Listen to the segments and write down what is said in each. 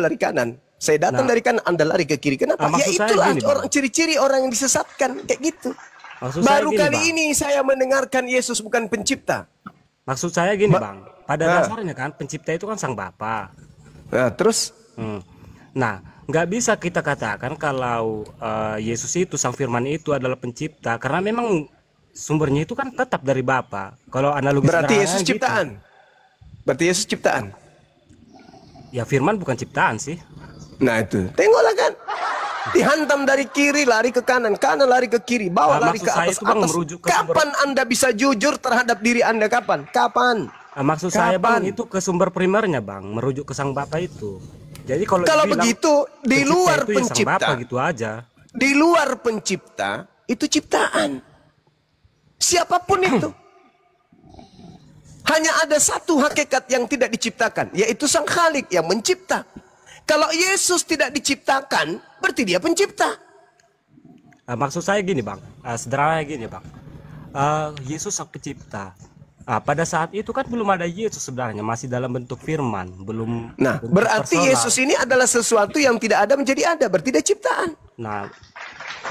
lari kanan. Saya datang dari kanan, Anda lari ke kiri. Kenapa? Ya itulah orang ciri-ciri orang yang disesatkan kayak gitu. Baru kali ini saya mendengarkan Yesus bukan pencipta. Maksud saya gini, Bang. Pada dasarnya kan pencipta itu kan Sang Bapa. Nah, terus? Nah, nggak bisa kita katakan kalau Yesus itu, Sang Firman itu adalah pencipta, karena memang sumbernya itu kan tetap dari Bapa. Kalau analogi berarti Yesus ciptaan. Berarti Yesus ciptaan. Ya, Firman bukan ciptaan sih. Nah itu, tengoklah kan. Dihantam dari kiri lari ke kanan, kanan lari ke kiri, bawah lari ke atas, atas. Kapan Anda bisa jujur terhadap diri Anda? Kapan? Maksud saya, Bang, itu ke sumber primernya, Bang, merujuk ke Sang Bapa itu. Jadi kalau begitu di luar pencipta, gitu aja. Di luar pencipta itu ciptaan. Siapapun itu. Hanya ada satu hakikat yang tidak diciptakan, yaitu Sang Khalik yang mencipta. Kalau Yesus tidak diciptakan, berarti dia pencipta. Maksud saya gini, Bang, sederhana gini, Bang. Yesus sang pencipta. Pada saat itu kan belum ada Yesus sebenarnya, masih dalam bentuk firman, belum. Nah, berarti personal. Yesus ini adalah sesuatu yang tidak ada menjadi ada, berarti dia ciptaan. Nah,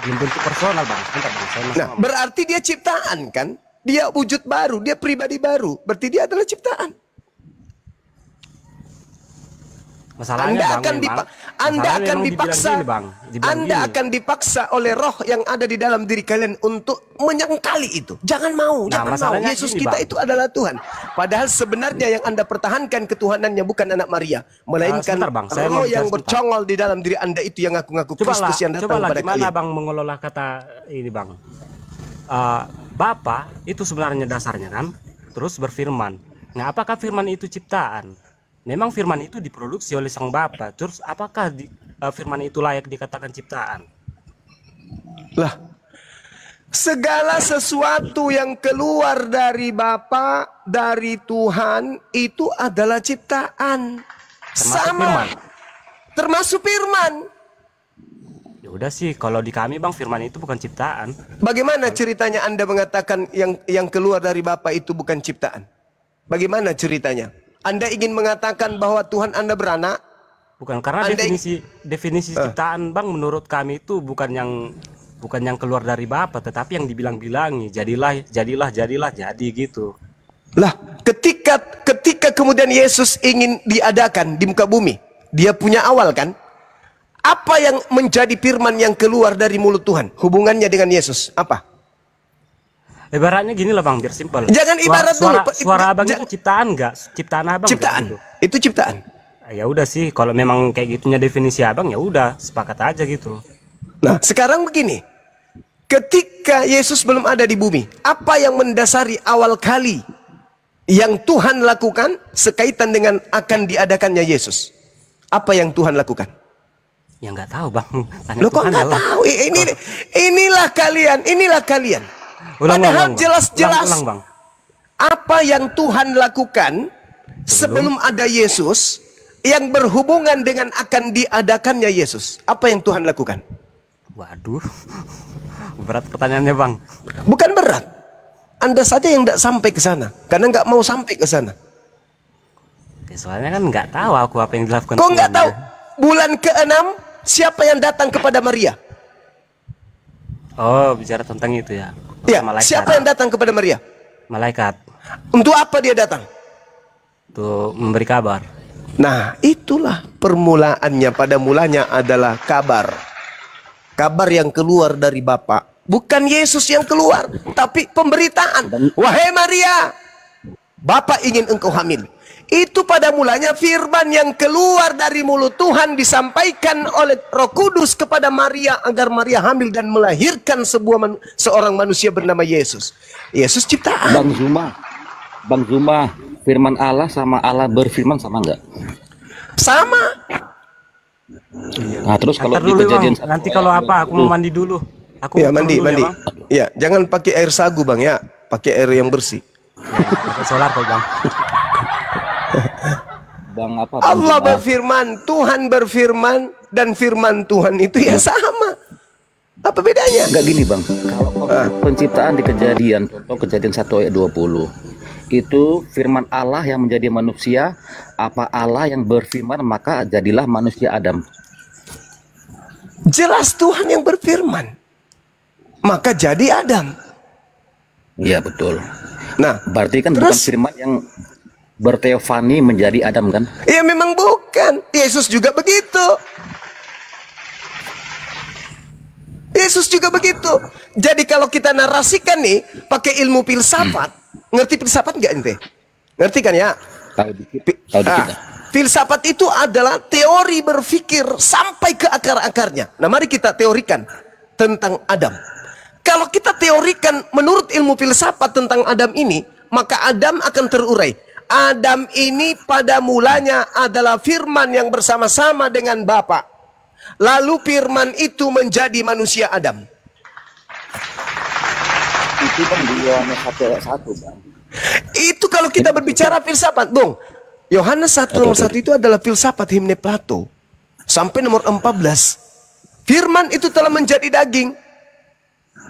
belum bentuk personal, Bang. Nah, berarti dia ciptaan kan? Dia wujud baru, dia pribadi baru, berarti dia adalah ciptaan. Masalahnya, Anda akan dipaksa oleh roh yang ada di dalam diri kalian untuk menyangkali itu. Jangan mau, jangan mau. Yesus kita itu adalah Tuhan. Padahal sebenarnya yang Anda pertahankan ketuhanannya bukan anak Maria, melainkan roh yang bercongol di dalam diri Anda itu yang ngaku-ngaku Kristus yang datang pada kalian. Gimana, Bang, mengelola kata ini, Bang? Bapa itu sebenarnya dasarnya kan, terus berfirman. Nah, apakah firman itu ciptaan? Memang firman itu diproduksi oleh Sang Bapa. Terus apakah firman itu layak dikatakan ciptaan? Lah, segala sesuatu yang keluar dari Bapa, dari Tuhan itu adalah ciptaan. Termasuk firman. Ya udah sih, kalau di kami, Bang, firman itu bukan ciptaan. Bagaimana ceritanya Anda mengatakan yang keluar dari Bapa itu bukan ciptaan? Bagaimana ceritanya? Anda ingin mengatakan bahwa Tuhan Anda beranak? Bukan, karena definisi ciptaan, Bang, menurut kami itu bukan yang keluar dari Bapa, tetapi yang dibilang-bilangi, jadi gitu. Lah, ketika kemudian Yesus ingin diadakan di muka bumi, dia punya awal kan? Apa yang menjadi firman yang keluar dari mulut Tuhan? Hubungannya dengan Yesus apa? Ibaratnya gini lah, Bang, biar simpel. Jangan ibarat dulu. Suara Abang itu ciptaan nggak? Ciptaan Abang? Ciptaan. Itu ciptaan. Ya udah sih, kalau memang kayak gitunya definisi Abang, ya udah sepakat aja gitu. Nah, sekarang begini. Ketika Yesus belum ada di bumi, apa yang mendasari awal kali yang Tuhan lakukan sekaitan dengan akan diadakannya Yesus? Apa yang Tuhan lakukan? Ya nggak tahu, Bang. Lo kok nggak tahu? Inilah kalian. Padahal jelas-jelas apa yang Tuhan lakukan sebelum ada Yesus yang berhubungan dengan akan diadakannya Yesus. Apa yang Tuhan lakukan? Waduh, berat pertanyaannya, Bang. Bukan berat. Anda saja yang tidak sampai ke sana, karena nggak mau sampai ke sana. Soalnya kan nggak tahu aku apa yang dilakukan. Kok nggak tahu? Bulan ke-6 siapa yang datang kepada Maria? Oh, bicara tentang itu ya. Ya, siapa yang datang kepada Maria? Malaikat. Untuk apa dia datang? Untuk memberi kabar. Nah, itulah permulaannya. Pada mulanya adalah kabar. Kabar yang keluar dari Bapa. Bukan Yesus yang keluar, tapi pemberitaan. Wahai Maria, Bapa ingin engkau hamil. Itu pada mulanya firman yang keluar dari mulut Tuhan disampaikan oleh Roh Kudus kepada Maria agar Maria hamil dan melahirkan seorang manusia bernama Yesus. Yesus ciptaan. Bang Zuma, firman Allah sama Allah berfirman sama enggak? Sama. Nah, terus kalau di kejadian nanti kalau apa aku mau mandi dulu. Aku ya mandi. Ya, jangan pakai air sagu, Bang, ya. Pakai air yang bersih. Pakai solar kok, Bang. Allah berfirman, Tuhan berfirman, dan firman Tuhan itu ya sama. Apa bedanya? Enggak gini, Bang. Kalau penciptaan di kejadian 1 ayat 20. Itu firman Allah yang menjadi manusia, apa Allah yang berfirman maka jadilah manusia Adam? Jelas Tuhan yang berfirman, maka jadi Adam. Iya betul. Nah, Berarti kan bukan terus firman yang berteofani menjadi Adam kan? ya memang bukan. Yesus juga begitu. Yesus juga begitu. Jadi kalau kita narasikan nih pakai ilmu filsafat, ngerti filsafat nggak ente? Ngerti kan ya? Tahu dikit. Tahu dikit. Ah, filsafat itu adalah teori berpikir sampai ke akar-akarnya. Nah, mari kita teorikan tentang Adam. Kalau kita teorikan menurut ilmu filsafat tentang Adam ini, maka Adam akan terurai. Adam ini pada mulanya adalah firman yang bersama-sama dengan Bapa. Lalu firman itu menjadi manusia Adam. Itu kan di Yohanes 1 ayat 1 Bang. Itu kalau kita berbicara filsafat, Bung. Yohanes 1 nomor 1 itu adalah filsafat himne Plato. Sampai nomor 14. Firman itu telah menjadi daging.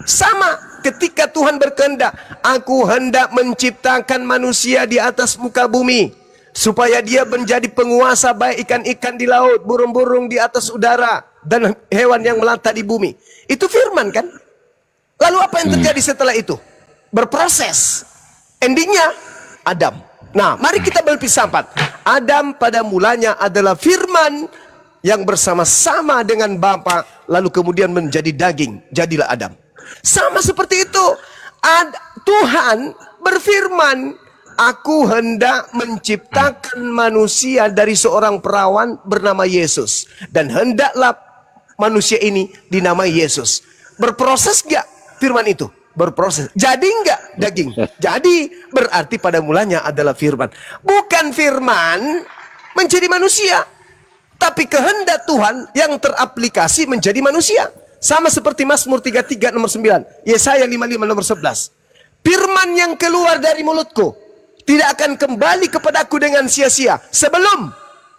Sama ketika Tuhan berkehendak, aku hendak menciptakan manusia di atas muka bumi, supaya dia menjadi penguasa baik ikan-ikan di laut, burung-burung di atas udara, dan hewan yang melata di bumi. Itu firman kan? Lalu apa yang terjadi setelah itu? Berproses. Endingnya Adam. Nah, mari kita berfilsafat. Adam pada mulanya adalah firman yang bersama-sama dengan Bapa, lalu kemudian menjadi daging, jadilah Adam. Sama seperti itu. Tuhan berfirman, aku hendak menciptakan manusia dari seorang perawan bernama Yesus, dan hendaklah manusia ini dinamai Yesus. Berproses gak firman itu? Berproses. Jadi enggak daging? Jadi berarti pada mulanya adalah firman. Bukan firman menjadi manusia, tapi kehendak Tuhan yang teraplikasi menjadi manusia. Sama seperti Mazmur 33 nomor 9, Yesaya 55 nomor 11. Firman yang keluar dari mulutku tidak akan kembali kepadaku dengan sia-sia sebelum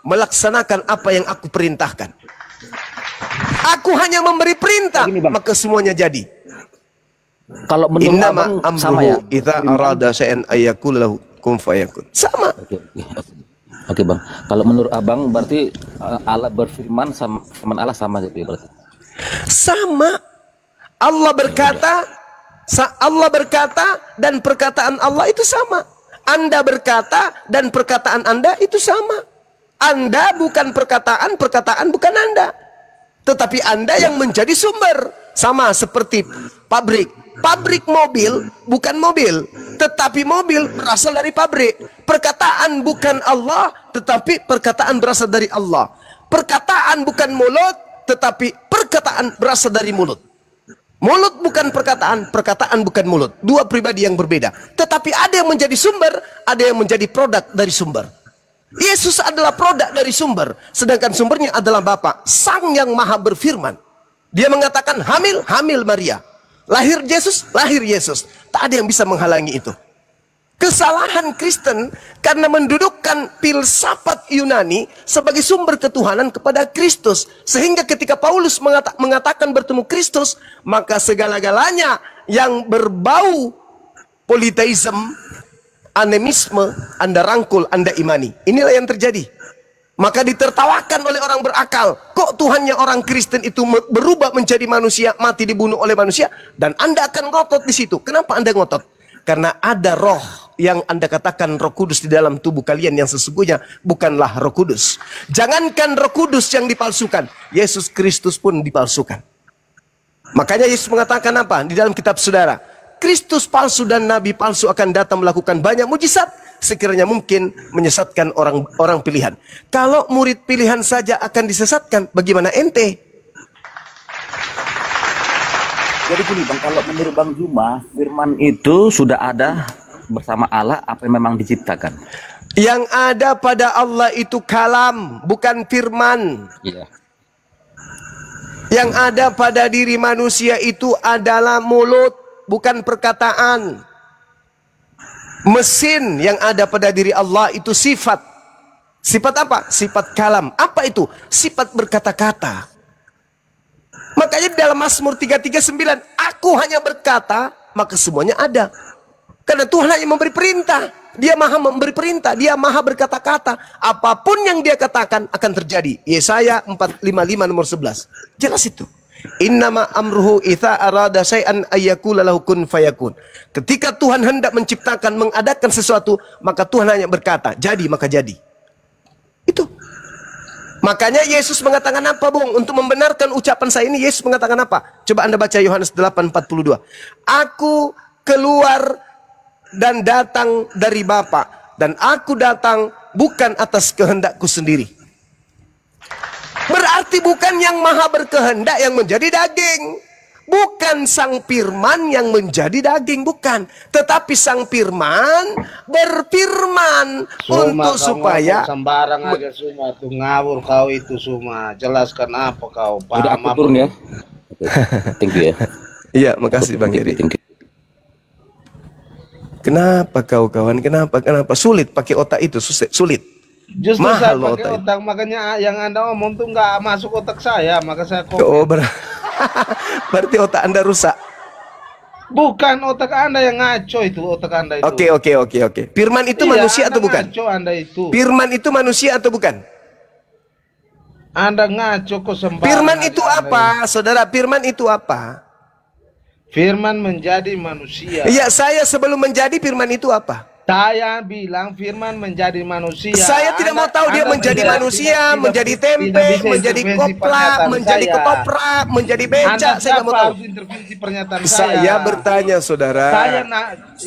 melaksanakan apa yang aku perintahkan. Aku hanya memberi perintah, maka semuanya jadi. Kalau menurut Innama Abang sama ya? amruhu idza arada syai'an ayyakul lahu kun fayakun. Sama. Oke Bang. Kalau menurut Abang berarti Allah berfirman sama Allah sama gitu ya berarti. Sama. Allah berkata dan perkataan Allah itu sama. Anda berkata dan perkataan Anda itu sama. Anda bukan perkataan, perkataan bukan Anda. Tetapi Anda yang menjadi sumber. Sama seperti pabrik. Pabrik mobil bukan mobil, tetapi mobil berasal dari pabrik. Perkataan bukan Allah, tetapi perkataan berasal dari Allah. Perkataan bukan mulut, tetapi perkataan berasal dari mulut. Mulut bukan perkataan, perkataan bukan mulut. Dua pribadi yang berbeda. Tetapi ada yang menjadi sumber, ada yang menjadi produk dari sumber. Yesus adalah produk dari sumber, sedangkan sumbernya adalah Bapa, Sang yang Maha berfirman. Dia mengatakan hamil, hamil Maria. Lahir Yesus, lahir Yesus. Tak ada yang bisa menghalangi itu. Kesalahan Kristen karena mendudukkan filsafat Yunani sebagai sumber ketuhanan kepada Kristus. Sehingga ketika Paulus mengatakan bertemu Kristus, maka segala-galanya yang berbau politeisme, animisme, Anda rangkul, Anda imani. Inilah yang terjadi. Maka ditertawakan oleh orang berakal. Kok Tuhannya orang Kristen itu berubah menjadi manusia, mati dibunuh oleh manusia, dan Anda akan ngotot di situ. Kenapa Anda ngotot? Karena ada roh yang Anda katakan Roh Kudus di dalam tubuh kalian yang sesungguhnya bukanlah Roh Kudus. Jangankan Roh Kudus yang dipalsukan, Yesus Kristus pun dipalsukan. Makanya Yesus mengatakan apa di dalam kitab saudara? Kristus palsu dan nabi palsu akan datang melakukan banyak mujizat sekiranya mungkin menyesatkan orang pilihan. Kalau murid pilihan saja akan disesatkan, bagaimana ente? Jadi gini Bang, kalau menurut Bang Zuma, firman itu sudah ada bersama Allah apa yang memang diciptakan? Yang ada pada Allah itu kalam, bukan firman. Iya. Yang ada pada diri manusia itu adalah mulut, bukan perkataan. Mesin yang ada pada diri Allah itu sifat. Sifat apa? Sifat kalam. Apa itu? Sifat berkata-kata. Makanya dalam Mazmur 339, aku hanya berkata, maka semuanya ada. Karena Tuhan hanya memberi perintah. Dia maha memberi perintah, dia maha berkata-kata. Apapun yang dia katakan akan terjadi. Yesaya 455 nomor 11. Jelas itu. Innama amruhu idza arada syai'an ayyakula lahu kun fayakun. Ketika Tuhan hendak menciptakan, mengadakan sesuatu, maka Tuhan hanya berkata, jadi maka jadi. Itu. Makanya Yesus mengatakan apa, Bung? Untuk membenarkan ucapan saya ini, Yesus mengatakan apa? Coba Anda baca Yohanes 8:42. Aku keluar dan datang dari Bapa, dan aku datang bukan atas kehendakku sendiri. Berarti bukan yang maha berkehendak yang menjadi daging. Bukan sang firman yang menjadi daging, bukan. Tetapi sang firman berfirman untuk supaya sembarang aja semua tuh ngawur kau itu semua. Jelaskan apa kau Udah paham aku apa? turun ya. Thank you ya. Iya, makasih Bang Heri. Thank you. Kenapa kau kawan? Kenapa? Sulit pakai otak itu, sulit. Justru Mahal saya pakai otak. otak, makanya yang Anda omong tuh nggak masuk otak saya, maka saya Oh, berarti otak Anda rusak. bukan otak Anda yang ngaco itu, otak Anda itu. Oke. Firman itu Iya, manusia Anda atau bukan? Ngaco Anda itu. Firman itu manusia atau bukan? Anda ngaco kok sembarang. Firman itu aja apa, Anda. saudara? Firman itu apa? Firman menjadi manusia. Iya, saya sebelum menjadi firman itu apa? Saya bilang firman menjadi manusia. Saya tidak mau tahu dia menjadi manusia, menjadi tempe, menjadi koplak, menjadi ketoprak, menjadi becak. Saya nggak mau tahu. Intervensi pernyataan Saya bertanya, saudara.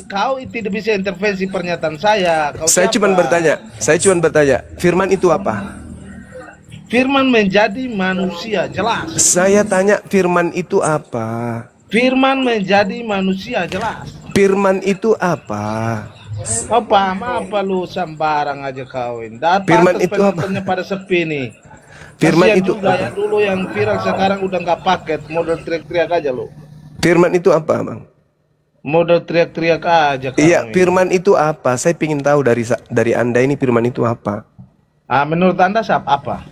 Kau tidak bisa intervensi pernyataan saya. Saya cuma bertanya. Firman itu apa? Firman menjadi manusia, jelas. Saya tanya, firman itu apa? Firman menjadi manusia, jelas. Firman itu apa? Kau paham apa lu sembarang aja kawin. Firman itu apa? Penontonnya pada sepi nih. Firman Kasian itu juga apa? ya, dulu yang viral sekarang udah nggak paket, model teriak-teriak aja lu. Firman itu apa, Bang? Model teriak-teriak aja kawin. Iya, firman itu apa? Saya ingin tahu dari Anda ini firman itu apa? Menurut Anda apa?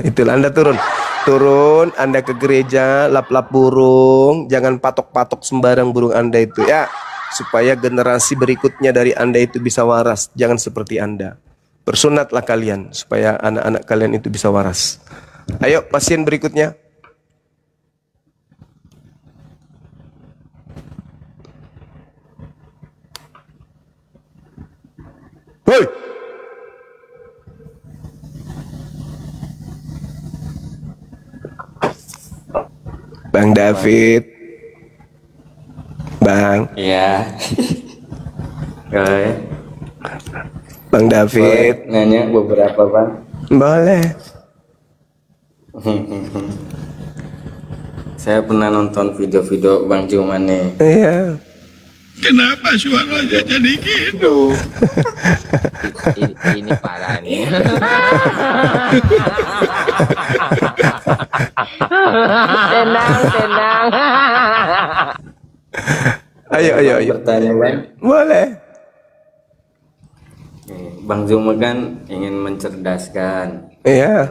Itulah Anda turun, Anda ke gereja, lap-lap burung, jangan patok-patok sembarang burung Anda itu ya, supaya generasi berikutnya dari Anda itu bisa waras. Jangan seperti Anda. Bersunatlah kalian supaya anak-anak kalian itu bisa waras. Ayo pasien berikutnya. Hoi. Bang David. Bang. Iya. Oke. Bang David. Boleh nanya beberapa, Bang? Boleh. Saya pernah nonton video-video Bang Juman nih. Iya. Kenapa suaranya jadi gitu? Ini parah nih. Tenang. Ayo. Bertanya, Bang. Boleh. Bang Zuma kan ingin mencerdaskan, Iya.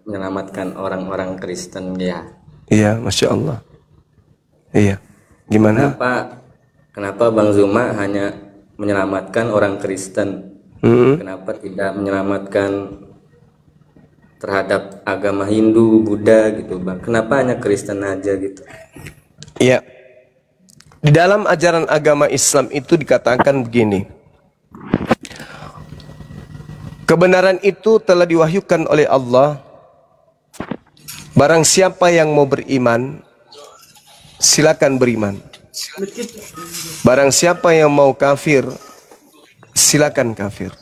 menyelamatkan orang-orang Kristen ya. Iya, Masya Allah. Iya. Gimana? Kenapa Bang Zuma hanya menyelamatkan orang Kristen? Kenapa tidak menyelamatkan terhadap agama Hindu, Buddha gitu, Bang? Kenapa hanya Kristen aja gitu? Iya. Di dalam ajaran agama Islam itu dikatakan begini. Kebenaran itu telah diwahyukan oleh Allah. Barang siapa yang mau beriman, silakan beriman. Barang siapa yang mau kafir, silakan kafir.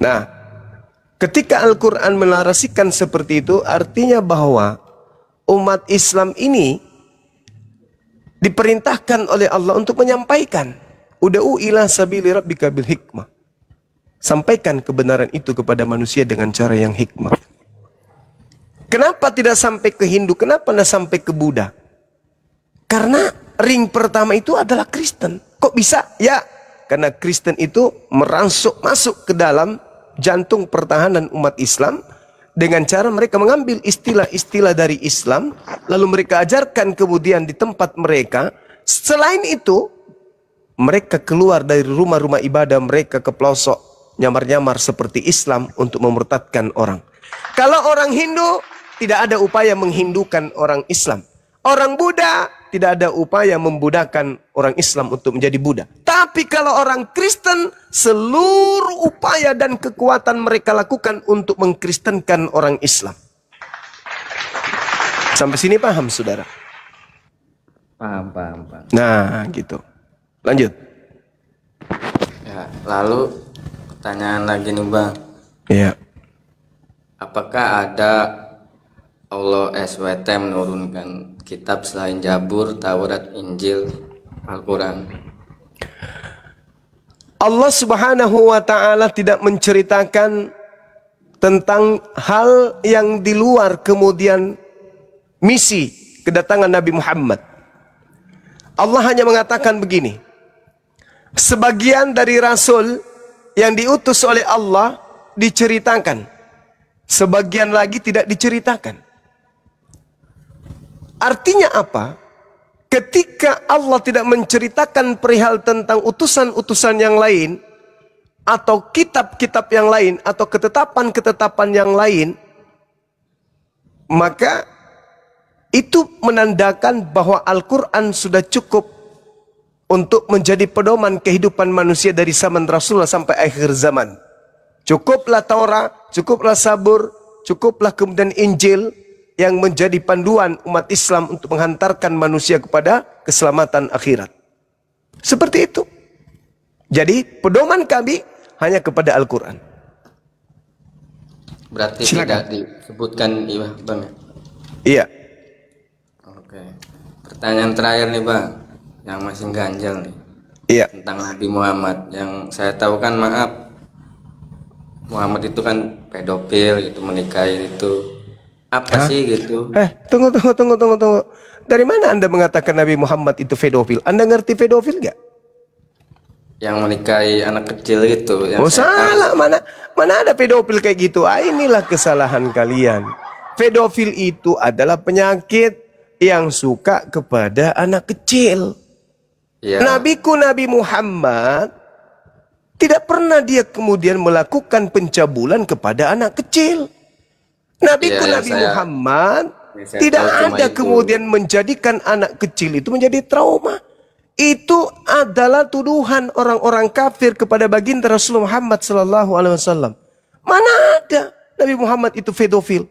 Nah, ketika Al-Quran menarasikan seperti itu, artinya bahwa umat Islam ini diperintahkan oleh Allah untuk menyampaikan. Ud'u ila sabili rabbika bil hikmah. Sampaikan kebenaran itu kepada manusia dengan cara yang hikmah. Kenapa tidak sampai ke Hindu? Kenapa tidak sampai ke Buddha? Karena ring pertama itu adalah Kristen. Kok bisa? Ya, karena Kristen itu masuk ke dalam jantung pertahanan umat Islam dengan cara mereka mengambil istilah-istilah dari Islam, lalu mereka ajarkan kemudian di tempat mereka. Selain itu, mereka keluar dari rumah-rumah ibadah mereka ke pelosok, nyamar-nyamar seperti Islam untuk memurtadkan orang. Kalau orang Hindu, tidak ada upaya menghindukan orang Islam. Orang Buddha, tidak ada upaya membudakan orang Islam untuk menjadi Buddha. Tapi kalau orang Kristen, seluruh upaya dan kekuatan mereka lakukan untuk mengkristenkan orang Islam. Sampai sini paham, saudara? Paham. Nah, gitu. Lanjut. Ya, lalu pertanyaan lagi nih Bang. Iya. Apakah ada Allah SWT menurunkan kitab selain Zabur, Taurat, Injil, Al-Quran? Allah Subhanahu wa ta'ala tidak menceritakan tentang hal yang di luar kemudian misi kedatangan Nabi Muhammad. Allah hanya mengatakan begini, sebagian dari rasul yang diutus oleh Allah diceritakan, sebagian lagi tidak diceritakan. Artinya apa? Ketika Allah tidak menceritakan perihal tentang utusan-utusan yang lain, atau kitab-kitab yang lain, atau ketetapan-ketetapan yang lain, maka itu menandakan bahwa Al-Quran sudah cukup untuk menjadi pedoman kehidupan manusia dari zaman Rasulullah sampai akhir zaman. Cukuplah Taurat, cukuplah Zabur, cukuplah kemudian Injil yang menjadi panduan umat Islam untuk menghantarkan manusia kepada keselamatan akhirat. Seperti itu. Jadi pedoman kami hanya kepada Al-Quran. Berarti Silakan. tidak disebutkan iya Bang? Iya. Oke. Pertanyaan terakhir nih Bang, yang masih ganjal nih. Iya. Tentang Nabi Muhammad. Yang saya tahu kan, maaf, Muhammad itu kan pedofil gitu, menikahi itu. Apa sih gitu? Tunggu. Dari mana Anda mengatakan Nabi Muhammad itu pedofil? Anda ngerti pedofil gak? Yang menikahi anak kecil itu. Yang Oh salah, mana ada pedofil kayak gitu? Inilah kesalahan kalian. Pedofil itu adalah penyakit yang suka kepada anak kecil. Ya. Nabiku Nabi Muhammad tidak pernah dia kemudian melakukan pencabulan kepada anak kecil. Nabiku Nabi Muhammad tidak ada kemudian menjadikan anak kecil itu menjadi trauma. Itu adalah tuduhan orang-orang kafir kepada baginda Rasulullah Muhammad SAW. Mana ada Nabi Muhammad itu pedofil?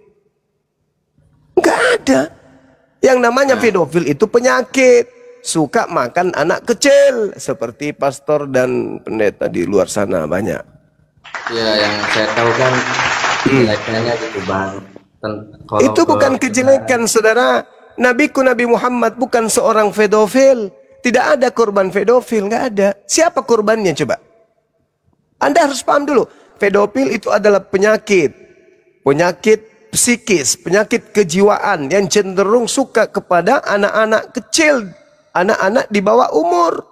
Enggak ada. Yang namanya pedofil itu penyakit, suka makan anak kecil, seperti pastor dan pendeta di luar sana banyak. Ya, yang saya tahu kan kejelekannya gitu Bang. Itu bukan kejelekan, saudara. Nabiku Nabi Muhammad bukan seorang pedofil. Tidak ada korban pedofil, nggak ada. Siapa korbannya coba? Anda harus paham dulu. Pedofil itu adalah penyakit psikis, penyakit kejiwaan yang cenderung suka kepada anak-anak kecil, anak-anak di bawah umur.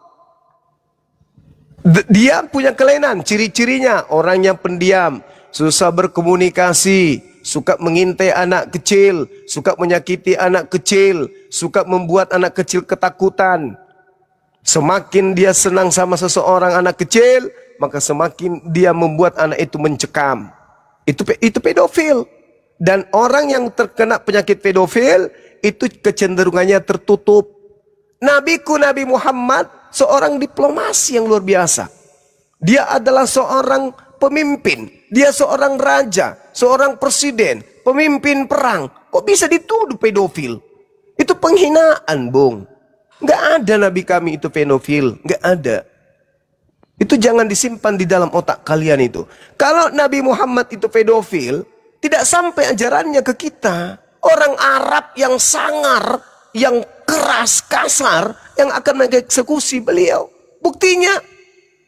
Dia punya kelainan, ciri-cirinya orang yang pendiam, susah berkomunikasi, suka mengintai anak kecil, suka menyakiti anak kecil, suka membuat anak kecil ketakutan. Semakin dia senang sama seseorang anak kecil, maka semakin dia membuat anak itu mencekam. Itu pedofil. Dan orang yang terkena penyakit pedofil itu kecenderungannya tertutup. Nabiku Nabi Muhammad seorang diplomasi yang luar biasa. Dia adalah seorang pemimpin, dia seorang raja, seorang presiden, pemimpin perang. Kok bisa dituduh pedofil? Itu penghinaan, Bung. Nggak ada Nabi kami itu pedofil, nggak ada. Itu jangan disimpan di dalam otak kalian itu. Kalau Nabi Muhammad itu pedofil, tidak sampai ajarannya ke kita. Orang Arab yang sangar, yang keras, kasar, yang akan mengeksekusi beliau. Buktinya,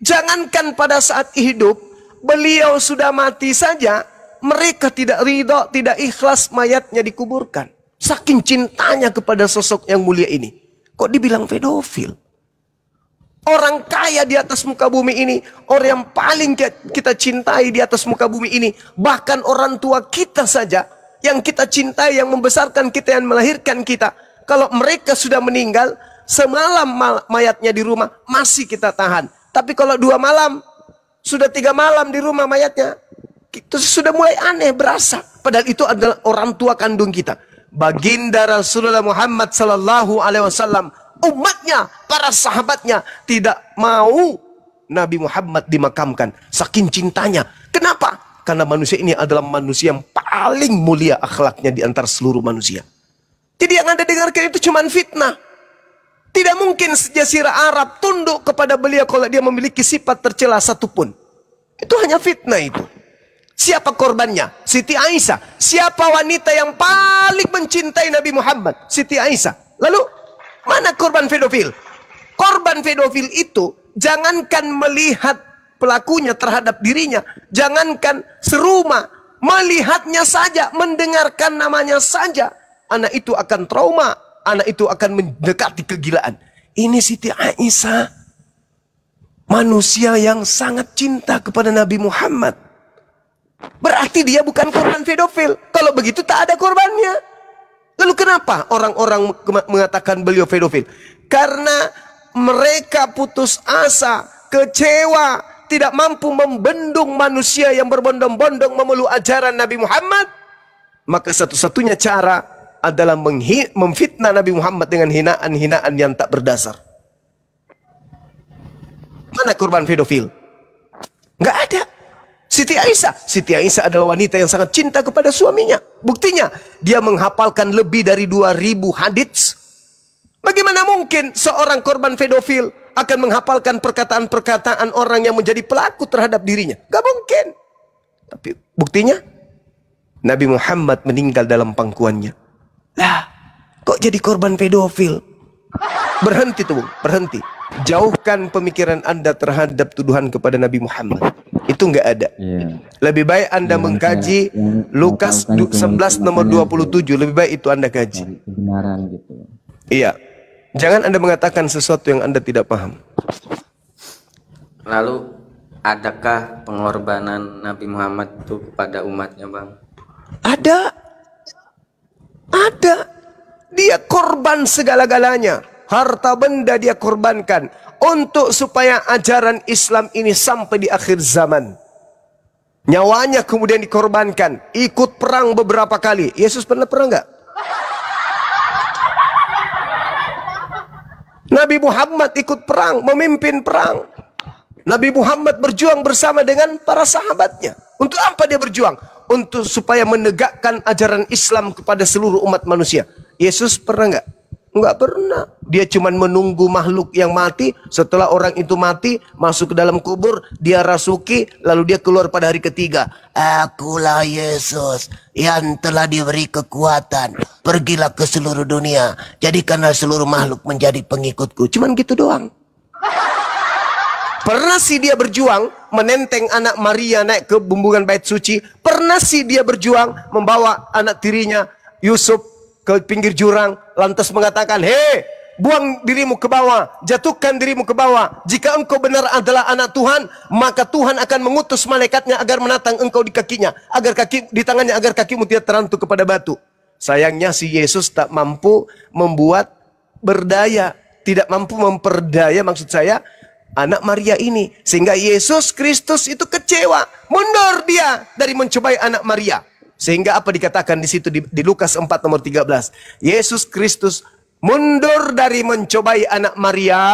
jangankan pada saat hidup, beliau sudah mati saja, mereka tidak ridho, tidak ikhlas mayatnya dikuburkan. Saking cintanya kepada sosok yang mulia ini. Kok dibilang pedofil? Orang kaya di atas muka bumi ini, orang yang paling kita cintai di atas muka bumi ini, bahkan orang tua kita saja, yang kita cintai, yang membesarkan kita, yang melahirkan kita, kalau mereka sudah meninggal, semalam mayatnya di rumah, masih kita tahan. Tapi kalau 2 malam, sudah 3 malam di rumah mayatnya, itu sudah mulai aneh, berasa. Padahal itu adalah orang tua kandung kita. Baginda Rasulullah Muhammad sallallahu alaihi wasallam, umatnya, para sahabatnya tidak mau Nabi Muhammad dimakamkan. Saking cintanya. Kenapa? Karena manusia ini adalah manusia yang paling mulia akhlaknya di antara seluruh manusia. Jadi yang Anda dengarkan itu cuma fitnah. Tidak mungkin sejazirah Arab tunduk kepada beliau kalau dia memiliki sifat tercela satupun. Itu hanya fitnah itu. Siapa korbannya? Siti Aisyah. Siapa wanita yang paling mencintai Nabi Muhammad? Siti Aisyah. Lalu, mana korban pedofil? Korban pedofil itu, jangankan melihat pelakunya terhadap dirinya, jangankan serumah, melihatnya saja, mendengarkan namanya saja, anak itu akan trauma, anak itu akan mendekati kegilaan. Ini Siti Aisyah, manusia yang sangat cinta kepada Nabi Muhammad. Berarti dia bukan korban pedofil. Kalau begitu tak ada korbannya. Lalu kenapa orang-orang mengatakan beliau pedofil? Karena mereka putus asa, kecewa, tidak mampu membendung manusia yang berbondong-bondong memeluk ajaran Nabi Muhammad. Maka satu-satunya cara adalah memfitnah Nabi Muhammad dengan hinaan-hinaan yang tak berdasar. Mana korban pedofil? Nggak ada. Siti Aisyah adalah wanita yang sangat cinta kepada suaminya. Buktinya, dia menghafalkan lebih dari 2000 hadits. Bagaimana mungkin seorang korban pedofil akan menghafalkan perkataan-perkataan orang yang menjadi pelaku terhadap dirinya? Gak mungkin. Tapi buktinya, Nabi Muhammad meninggal dalam pangkuannya. Lah, kok jadi korban pedofil? Berhenti tuh, berhenti. Jauhkan pemikiran Anda terhadap tuduhan kepada Nabi Muhammad. Itu nggak ada. Lebih baik Anda mengkaji Lukas 11 nomor 27. Lebih baik itu Anda kaji. Kebenaran gitu. Iya. Jangan Anda mengatakan sesuatu yang Anda tidak paham. Lalu adakah pengorbanan Nabi Muhammad itu kepada umatnya, Bang? Ada. Ada. Dia korban segala-galanya. Harta benda dia korbankan untuk supaya ajaran Islam ini sampai di akhir zaman. Nyawanya kemudian dikorbankan. Ikut perang beberapa kali. Yesus pernah perang nggak? Nabi Muhammad ikut perang, memimpin perang. Nabi Muhammad berjuang bersama dengan para sahabatnya. Untuk apa dia berjuang? Untuk supaya menegakkan ajaran Islam kepada seluruh umat manusia. Yesus pernah nggak? Enggak pernah. Dia cuma menunggu makhluk yang mati. Setelah orang itu mati, masuk ke dalam kubur, dia rasuki, lalu dia keluar pada hari ketiga. Akulah Yesus yang telah diberi kekuatan. Pergilah ke seluruh dunia. Jadikanlah seluruh makhluk menjadi pengikutku. Cuman gitu doang. Pernah sih dia berjuang menenteng anak Maria naik ke bumbungan bait suci. Pernah sih dia berjuang membawa anak tirinya Yusuf ke pinggir jurang, lantas mengatakan, hei, buang dirimu ke bawah, jatuhkan dirimu ke bawah. Jika engkau benar adalah anak Tuhan, maka Tuhan akan mengutus malaikatnya agar menatang engkau di kakinya, agar di tangannya, agar kakimu tidak terantuk kepada batu. Sayangnya si Yesus tak mampu membuat berdaya, tidak mampu memperdaya, maksud saya, anak Maria ini. Sehingga Yesus Kristus itu kecewa, mundur dia dari mencobai anak Maria. Sehingga apa dikatakan di situ di Lukas 4 nomor 13. Yesus Kristus mundur dari mencobai anak Maria,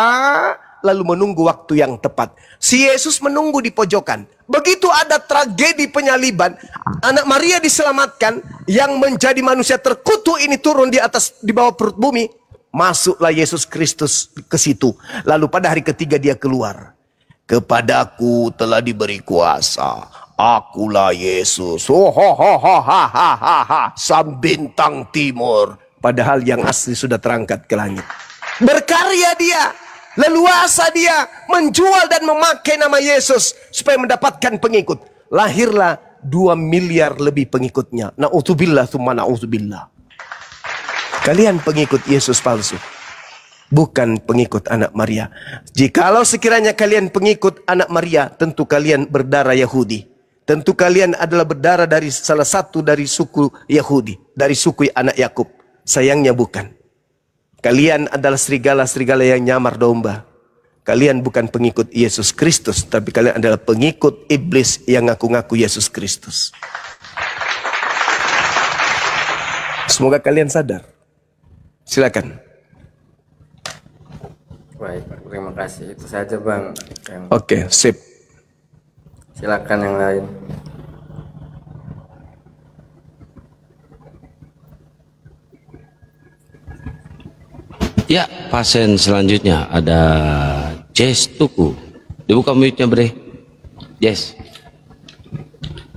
lalu menunggu waktu yang tepat. Si Yesus menunggu di pojokan. Begitu ada tragedi penyaliban, anak Maria diselamatkan, yang menjadi manusia terkutuk ini turun di bawah perut bumi. Masuklah Yesus Kristus ke situ. Lalu pada hari ketiga dia keluar. Kepadaku telah diberi kuasa. Akulah Yesus. Sang bintang timur. Padahal yang asli sudah terangkat ke langit. Berkarya dia, leluasa dia menjual dan memakai nama Yesus supaya mendapatkan pengikut. Lahirlah 2 miliar lebih pengikutnya. Na'udzubillah tsumma na'udzubillah. Kalian pengikut Yesus palsu, bukan pengikut anak Maria. Jikalau sekiranya kalian pengikut anak Maria, tentu kalian berdarah Yahudi. Tentu kalian adalah berdarah dari salah satu dari suku Yahudi, dari suku anak Yakub. Sayangnya bukan. Kalian adalah serigala-serigala yang nyamar domba. Kalian bukan pengikut Yesus Kristus, tapi kalian adalah pengikut iblis yang ngaku-ngaku Yesus Kristus. Semoga kalian sadar. Silakan. Baik, terima kasih. Itu saja Bang. Oke, sip. Silakan yang lain. Ya, pasien selanjutnya ada Jess Tuku. Dibuka mute-nya, Bre. Jess.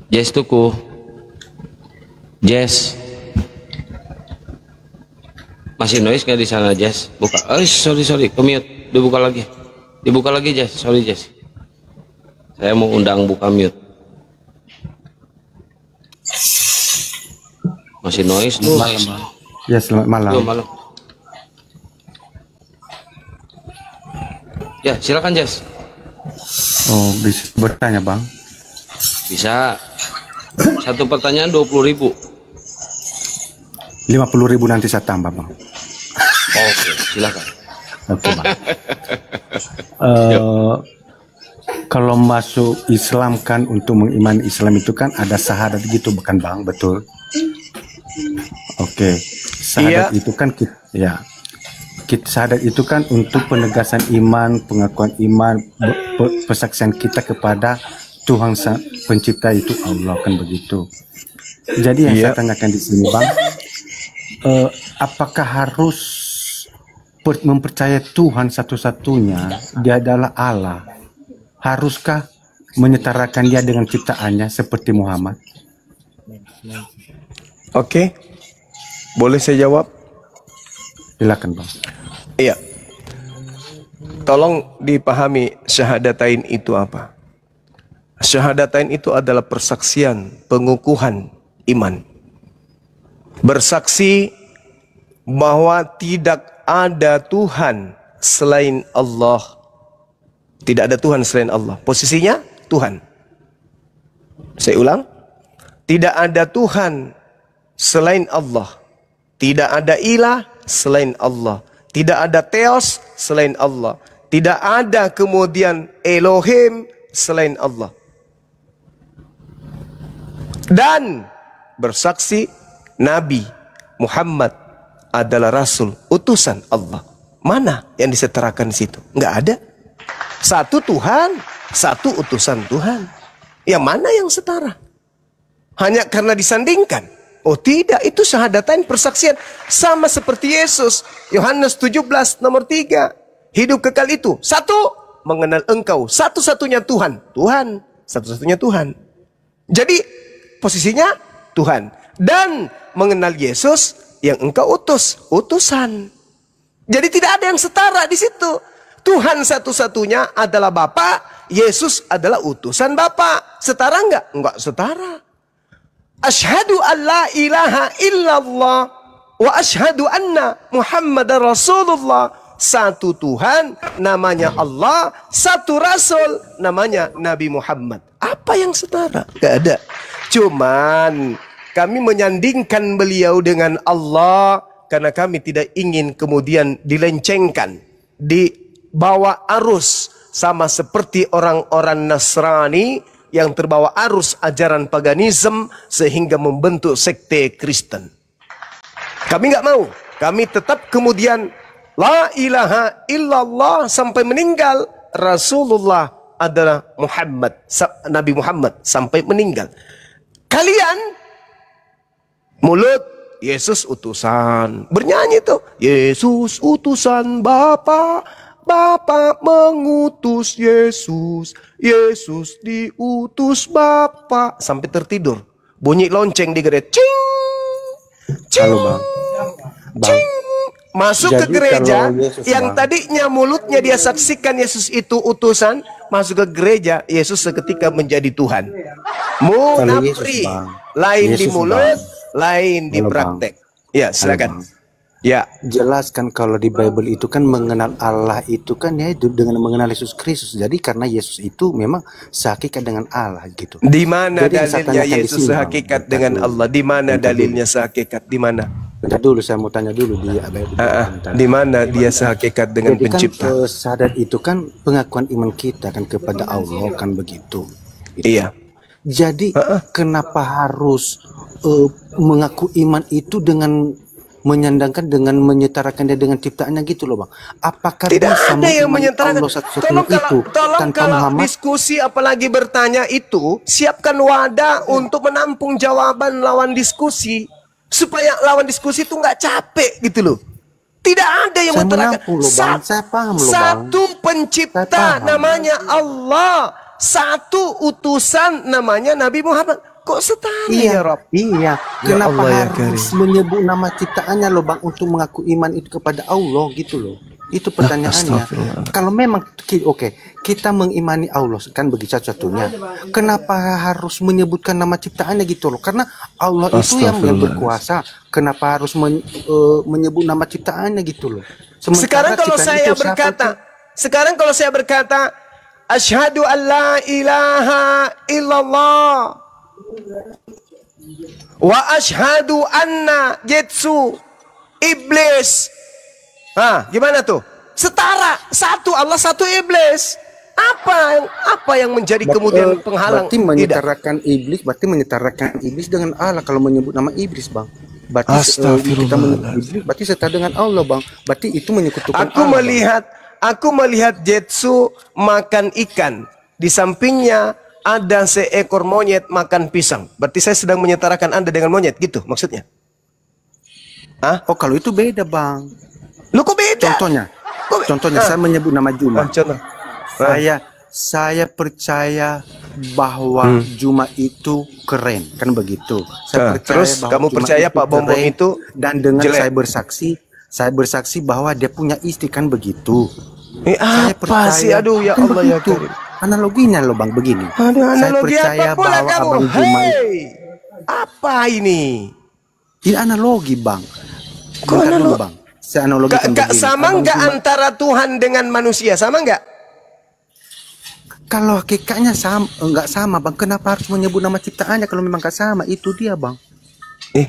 Jess Tuku. Jess. Masih noise nggak di sana, Jess? Buka. Oh, sorry, ke mute. Dibuka lagi. Dibuka lagi, Jess. Sorry, Jess. Saya mau undang buka mute. Masih noise tuh. Ya, selamat malam. Yo, malam. Ya, silakan Jess. Oh, bisa bertanya Bang? Bisa. Satu pertanyaan 20.000. 50.000 nanti saya tambah Bang. Oke, silakan. Oke Bang. Kalau masuk Islam kan, untuk mengimani Islam itu kan ada syahadat gitu bukan Bang, betul? Oke. Syahadat itu kan ya. Syahadat itu kan untuk penegasan iman, pengakuan iman, persaksian kita kepada Tuhan pencipta itu Allah, kan begitu. Jadi yang saya tanyakan di sini Bang, apakah harus mempercayai Tuhan satu-satunya, Dia adalah Allah? Haruskah menyetarakan Dia dengan ciptaannya seperti Muhammad? Oke. Boleh saya jawab? Silakan Bang. Iya. Tolong dipahami syahadatain itu apa. Syahadatain itu adalah persaksian, pengukuhan iman. Bersaksi bahwa tidak ada Tuhan selain Allah. Tidak ada Tuhan selain Allah. Posisinya Tuhan. Saya ulang. Tidak ada Tuhan selain Allah. Tidak ada ilah selain Allah. Tidak ada Theos selain Allah. Tidak ada kemudian Elohim selain Allah. Dan bersaksi Nabi Muhammad adalah Rasul, utusan Allah. Mana yang disetarakan di situ? Nggak ada. Satu Tuhan, satu utusan Tuhan. Yang mana yang setara? Hanya karena disandingkan. Oh tidak, itu syahadatain persaksian. Sama seperti Yesus. Yohanes 17 nomor 3. Hidup kekal itu. Satu, mengenal engkau. Satu-satunya Tuhan. Tuhan. Satu-satunya Tuhan. Jadi posisinya Tuhan. Dan mengenal Yesus yang engkau utus. Utusan. Jadi tidak ada yang setara di situ. Tuhan satu-satunya adalah Bapa. Yesus adalah utusan Bapa. Setara enggak? Enggak setara. Asyhadu an la ilaha illallah wa asyhadu anna Muhammadar Rasulullah. Satu Tuhan namanya Allah, satu Rasul namanya Nabi Muhammad. Apa yang setara? Gak ada. Cuman kami menyandingkan beliau dengan Allah karena kami tidak ingin kemudian dilencengkan, dibawa arus sama seperti orang-orang Nasrani yang terbawa arus ajaran paganisme sehingga membentuk sekte Kristen. Kami nggak mau. Kami tetap kemudian la ilaha illallah sampai meninggal. Rasulullah adalah Muhammad, Nabi Muhammad sampai meninggal. Kalian mulut Yesus utusan, bernyanyi tuh Yesus utusan Bapa, Bapa mengutus Yesus, Yesus diutus Bapa, sampai tertidur. Bunyi lonceng di gereja. Cing, cing, halo Bang. Cing. Masuk Jadi ke gereja Yesus, yang Bang, tadinya mulutnya dia saksikan Yesus itu utusan, masuk ke gereja Yesus seketika menjadi Tuhan. Munafri, lain Yesus, di mulut, Bang, lain di halo, praktek. Bang. Ya silakan. Halo, Bang. Ya, Jelaskan kalau di Bible itu kan mengenal Allah itu kan ya dengan mengenal Yesus Kristus. Jadi karena Yesus itu memang sehakikat dengan Allah gitu. di mana Jadi yang saya dalilnya tanyakan di Yesus sini, Bang, sehakikat bentar dengan dulu. Allah? Di mana Bentar dulu. dalilnya sehakikat? Di mana? Bentar dulu, saya mau tanya dulu di Di mana dia sehakikat dengan Jadi pencipta? kan syahadat itu kan pengakuan iman kita kan kepada Allah kan begitu. Gitu. Iya. Jadi kenapa harus mengaku iman itu dengan menyandangkan dengan menyetarakan dia dengan ciptaannya gitu loh bang? Apakah Tidak bisa ada yang mengimani menyetarakan. Allah satu-satunya itu Tolong tanpa kalau Muhammad? diskusi apalagi bertanya itu, siapkan wadah untuk menampung jawaban lawan diskusi supaya lawan diskusi itu nggak capek gitu loh. Tidak ada yang Saya menyetarakan. menampung loh bang, saya paham loh bang. Satu pencipta Saya paham. namanya Allah, satu utusan namanya Nabi Muhammad. Kok setara ya Rob? Iya. Kenapa Allah ya harus menyebut nama ciptaannya loh bang untuk mengaku iman itu kepada Allah gitu loh? Itu pertanyaannya. Kalau memang oke, kita mengimani Allah kan begitu satu-satunya. Kenapa harus menyebutkan nama ciptaannya gitu loh? Karena Allah itu yang berkuasa. Kenapa harus menyebut nama ciptaannya gitu loh? Sekarang kalau saya berkata, asyhadu an la ilaha illallah wa asyhadu anna jetsu iblis. Gimana tuh? Setara, satu Allah, satu iblis. Apa yang menjadi kemudian penghalang? Berarti menyetarakan iblis, berarti menyetarakan iblis dengan Allah kalau menyebut nama iblis, bang. Berarti kita menyebut iblis, berarti setara dengan Allah, bang. Berarti itu menyekutukan Allah. Aku melihat jetsu makan ikan. Di sampingnya ada seekor monyet makan pisang. Berarti saya sedang menyetarakan Anda dengan monyet, gitu maksudnya? Oh, kalau itu beda, bang. Lu kok beda? Contohnya saya menyebut nama Juma. Contoh. Saya percaya bahwa Juma itu keren, kan begitu. Saya percaya terus bahwa kamu Juma percaya Pak Bom Bom itu dan dengan jelek. saya bersaksi bahwa dia punya istri, kan begitu. Saya percaya, sih? Aduh ya kan Allah begitu. Ya Karim. Analoginya loh bang begini. Saya percaya apa pula bahwa kamu? Abang Juma Apa ini? ini analogi bang. Kok Dulu, bang. Saya analogikan begini. Sama nggak antara Tuhan dengan manusia? Sama nggak? Kalau hakikatnya nggak sama bang, kenapa harus menyebut nama ciptaannya kalau memang nggak sama? Itu dia bang.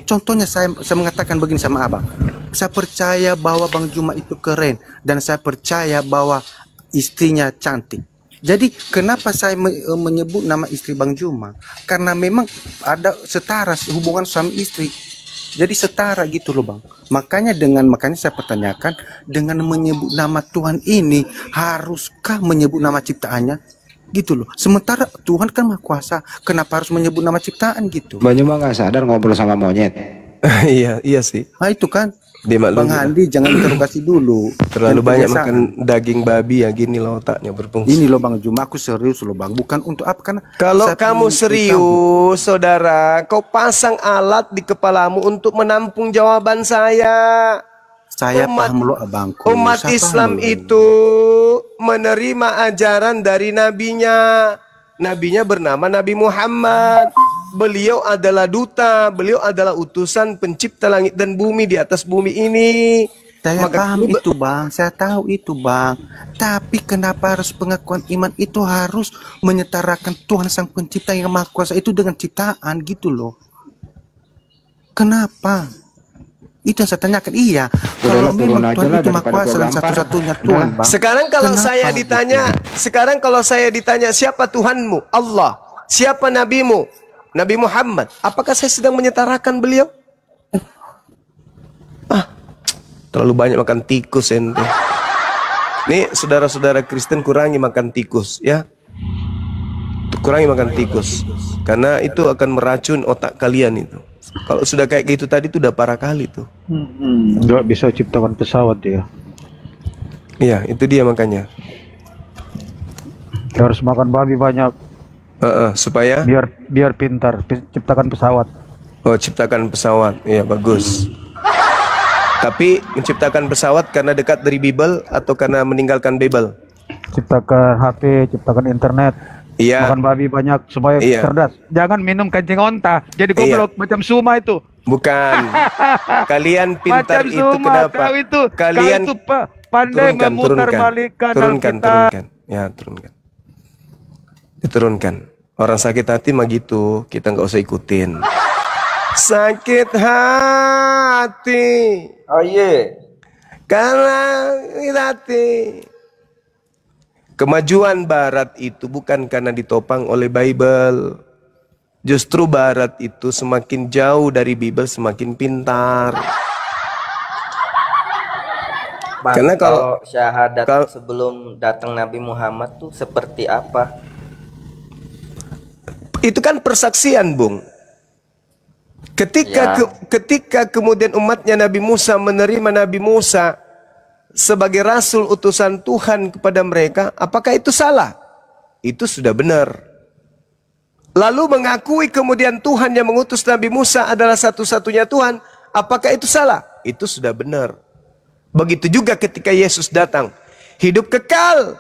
Contohnya saya mengatakan begini sama abang. Saya percaya bahwa Bang Juma itu keren dan saya percaya bahwa istrinya cantik. Jadi kenapa saya menyebut nama istri Bang Juma? Karena memang ada setara hubungan suami istri. Jadi setara gitu loh bang. Makanya saya pertanyakan, dengan menyebut nama Tuhan ini, haruskah menyebut nama ciptaannya? Gitu loh. Sementara Tuhan kan Maha Kuasa, kenapa harus menyebut nama ciptaan gitu? Banyak mah nggak sadar ngobrol sama monyet. Iya sih. Nah itu kan. Bang Handi jangan interogasi dulu. Terlalu banyak makan daging babi ya, gini loh otaknya berfungsi. Ini loh Bang Juma, aku serius loh bang. Bukan untuk apa, karena kalau kamu serius saudara, kau pasang alat di kepalamu untuk menampung jawaban saya. Saya paham loh abangku. Umat Islam itu menerima ajaran dari nabinya. Nabinya bernama Nabi Muhammad. Beliau adalah duta, beliau adalah utusan pencipta langit dan bumi di atas bumi ini. Saya paham itu bang, saya tahu itu bang. Tapi kenapa harus pengakuan iman itu harus menyetarakan Tuhan Sang Pencipta yang Maha Kuasa itu dengan ciptaan gitu loh? Kenapa? Itu yang saya tanyakan. Iya, kalau memang Tuhan itu Maha Kuasa dan satu-satunya Tuhan bang. Sekarang kalau saya ditanya siapa Tuhanmu? Allah. Siapa nabimu? Nabi Muhammad. Apakah saya sedang menyetarakan beliau? Terlalu banyak makan tikus ente. Nih saudara-saudara Kristen, kurangi makan tikus ya. Kurangi makan tikus. Karena itu akan meracun otak kalian itu. Kalau sudah kayak gitu tadi itu udah parah kali tuh. Nggak bisa ciptakan pesawat dia. Iya, itu dia makanya. Harus makan babi banyak. Supaya biar pintar ciptakan pesawat. Oh, ciptakan pesawat. Iya, bagus. Tapi menciptakan pesawat karena dekat dari Bible atau karena meninggalkan Bible? Ciptakan HP, ciptakan internet. Iya. Makan babi banyak supaya cerdas. Jangan minum kancing onta. Jadi goblok macam Suma itu. Bukan. Kalian pintar macam itu Suma, kenapa? Kalian itu pandai memutar balikan turunkan. Ya, turunkan. Diturunkan. Orang sakit hati mah gitu, kita nggak usah ikutin. Sakit hati hati. Oh iya. Karena hati. Kemajuan Barat itu bukan karena ditopang oleh Bible. Justru Barat itu semakin jauh dari Bible semakin pintar. Bang, Karena kalau syahadat sebelum datang Nabi Muhammad tuh seperti apa? Itu kan persaksian, Bung. Ketika kemudian umatnya Nabi Musa menerima Nabi Musa sebagai rasul utusan Tuhan kepada mereka, apakah itu salah? Itu sudah benar. Lalu mengakui kemudian Tuhan yang mengutus Nabi Musa adalah satu-satunya Tuhan, apakah itu salah? Itu sudah benar. Begitu juga ketika Yesus datang, hidup kekal,